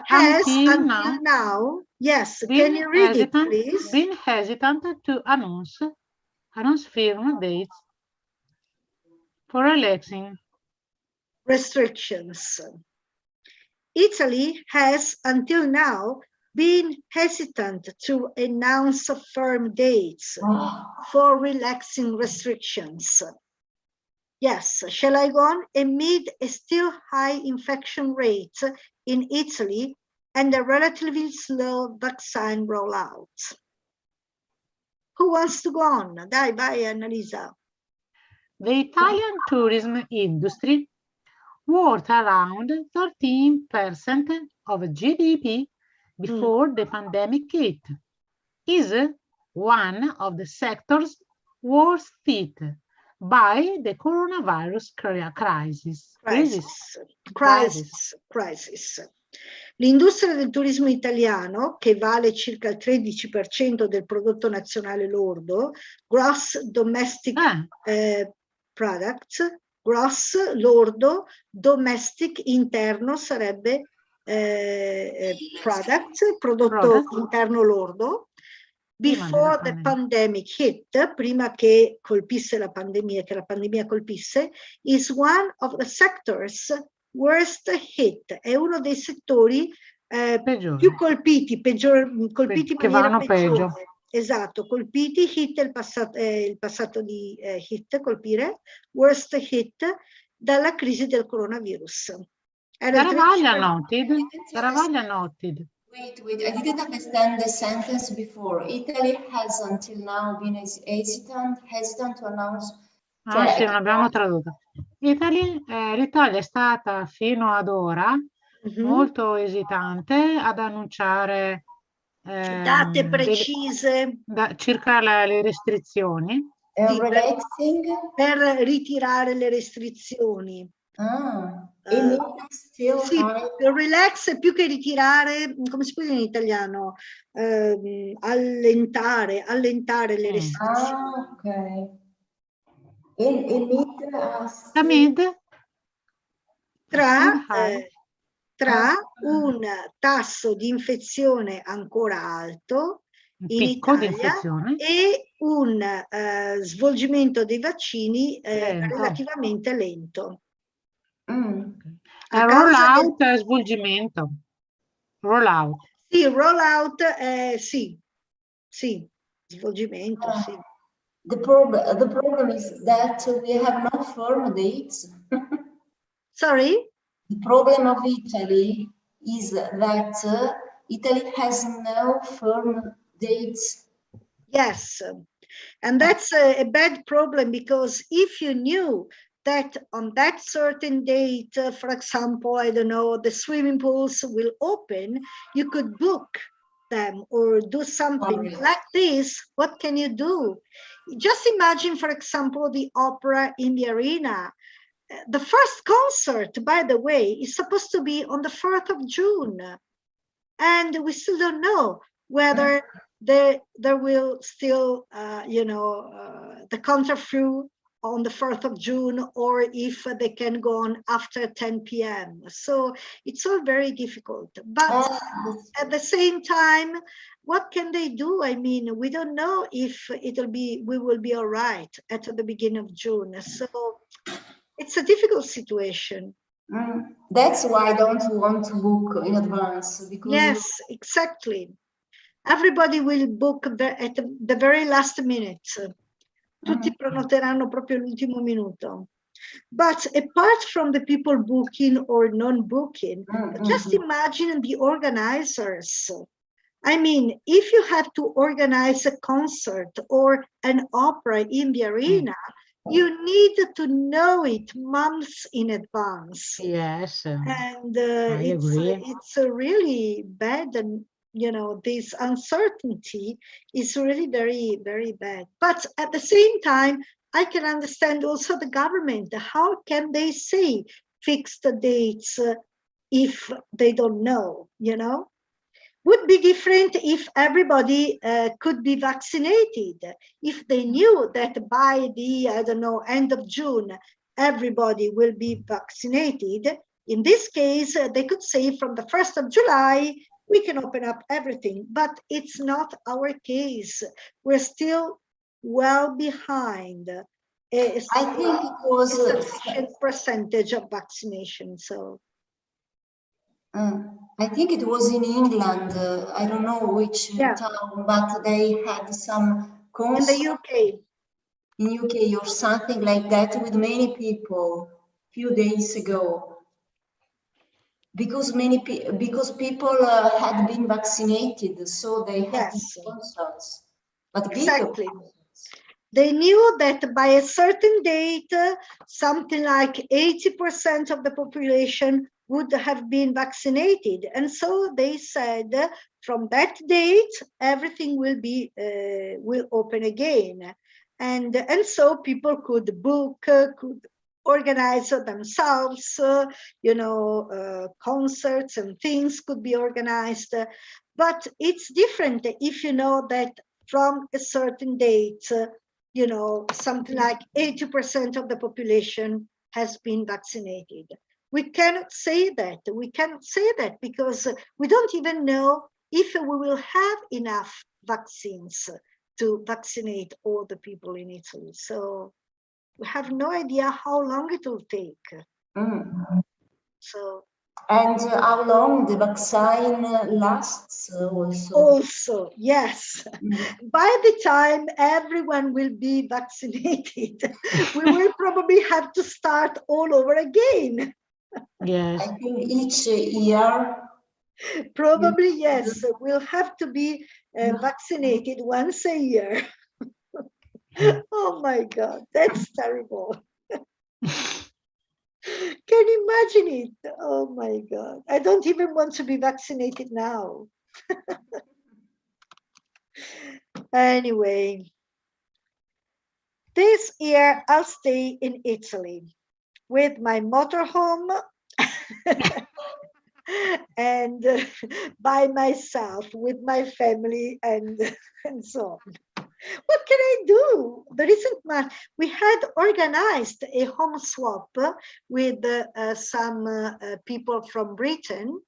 until now, yes, can you read it, please? Been hesitant to announce firm dates for relaxing restrictions. Italy has until now been hesitant to announce firm dates for relaxing restrictions. Yes, shall I go on? Amid a still high infection rate in Italy and a relatively slow vaccine rollout. Who wants to go on? Dai, vai, Annalisa. The Italian tourism industry, worth around 13% of GDP before the pandemic hit, is one of the sectors worst hit by the coronavirus crisis. L'industria del turismo italiano, che vale circa il 13% del prodotto nazionale lordo, gross domestic product, gross lordo, domestic interno sarebbe prodotto interno lordo. Before the pandemic hit, prima che colpisse la pandemia, che la pandemia colpisse, is one of the sectors worst hit, è uno dei settori più colpiti, colpiti in maniera peggiore. Esatto, colpiti, hit è il passato di hit, colpire, worst hit, dalla crisi del coronavirus. Caravaglia noted. Wait, I didn't understand the sentence before. Italy has until now been hesitant to announce. Sì, non abbiamo tradotto. L'Italia è stata fino ad ora molto esitante ad annunciare date precise circa le restrizioni. Per ritirare le restrizioni. Sì, relax più che ritirare, come si può dire in italiano? Allentare le restrizioni. Tra un tasso di infezione ancora alto in Italia e un svolgimento dei vaccini relativamente lento. Rollout e svolgimento. Rollout. Sì, rollout, sì, svolgimento, sì. The problem is that we have no firm dates. Sorry? The problem of Italy is that Italy has no firm dates. Yes, and that's a bad problem, because if you knew that on that certain date, for example, I don't know, the swimming pools will open, you could book them or do something like this. What can you do? Just imagine, for example, the opera in the arena. The first concert, by the way, is supposed to be on the 4th of June. And we still don't know whether there will still, the contract through on the 4th of June, or if they can go on after 10 p.m. So it's all very difficult. But at the same time, what can they do? I mean, we don't know if we will be all right at the beginning of June. So it's a difficult situation. That's why I don't want to book in advance. Because yes, exactly. Everybody will book at the very last minute. Tutti prenoteranno proprio all'ultimo minuto. But apart from the people booking or non-booking, just imagine the organizers. I mean, if you have to organize a concert or an opera in the arena, you need to know it months in advance. Yes, and I agree. It's really bad, and this uncertainty is really very, very bad. But at the same time, I can understand also the government. How can they say fix the dates if they don't know? Would be different if everybody could be vaccinated. If they knew that by the, I don't know, end of June, everybody will be vaccinated. In this case, they could say from the 1st of July, we can open up everything, but it's not our case. We're still well behind. I think it was a sufficient percentage of vaccination. So I think it was in England. I don't know which town, but they had some concert in the UK. In UK or something like that with many people a few days ago. Because people had been vaccinated, so they had concerts. But exactly. They knew that by a certain date, something like 80% of the population would have been vaccinated. And so they said, from that date, everything will open again. And so people could book, could organize themselves, concerts and things could be organized. But it's different if you know that from a certain date, something like 80% of the population has been vaccinated. We cannot say that. We cannot say that because we don't even know if we will have enough vaccines to vaccinate all the people in Italy. So we have no idea how long it will take. So. And how long the vaccine lasts also? Also, yes. By the time everyone will be vaccinated, we will probably have to start all over again. Yes. I think each year. Probably, yes. We'll have to be vaccinated once a year. Oh my God, that's terrible. Can you imagine it? Oh my God. I don't even want to be vaccinated now. Anyway, this year I'll stay in Italy with my motorhome and by myself with my family and so on. What can I do? There isn't much. We had organized a home swap with some people from Britain.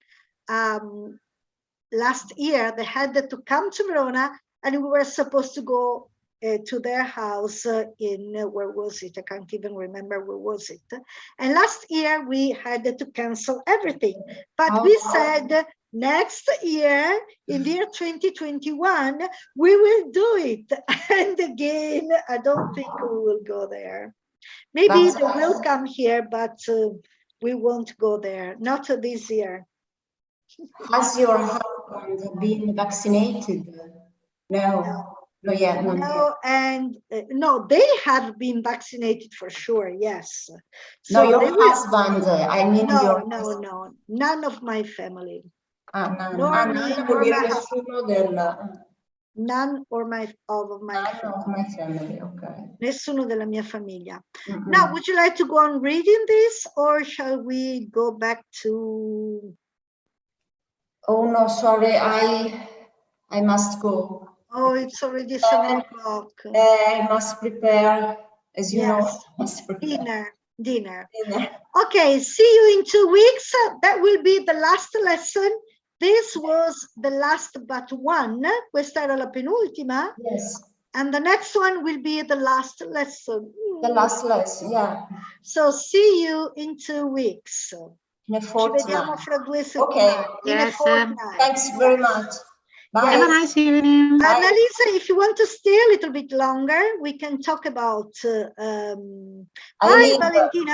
Last year, they had to come to Verona, and we were supposed to go to their house in, where was it? I can't even remember where was it. And last year, we had to cancel everything. But we said, next year, in the year 2021, we will do it. And again, I don't think we will go there. Maybe they will come here, but we won't go there. Not this year. Has your husband been vaccinated? No. No, yeah, no, and no, they have been vaccinated for sure. Yes. So no, your husband. I mean, no, none of my family. None of my family. Okay. Nessuno della mia famiglia. Now, would you like to go on reading this, or shall we go back to? Oh no, sorry. I I must go. Oh, it's already 7 o'clock. I must prepare, as you know, must prepare. Dinner. Okay, see you in 2 weeks. That will be the last lesson. This was the last but one. Questa era la penultima. Yes. And the next one will be the last lesson. The last lesson, yeah. So see you in 2 weeks. In a fortnight. Ci vediamo fra 2 settimane. Okay. In a fortnight. Thanks very much. Bye. Have a nice evening. Annalisa, if you want to stay a little bit longer, we can talk about... Bye, Valentina.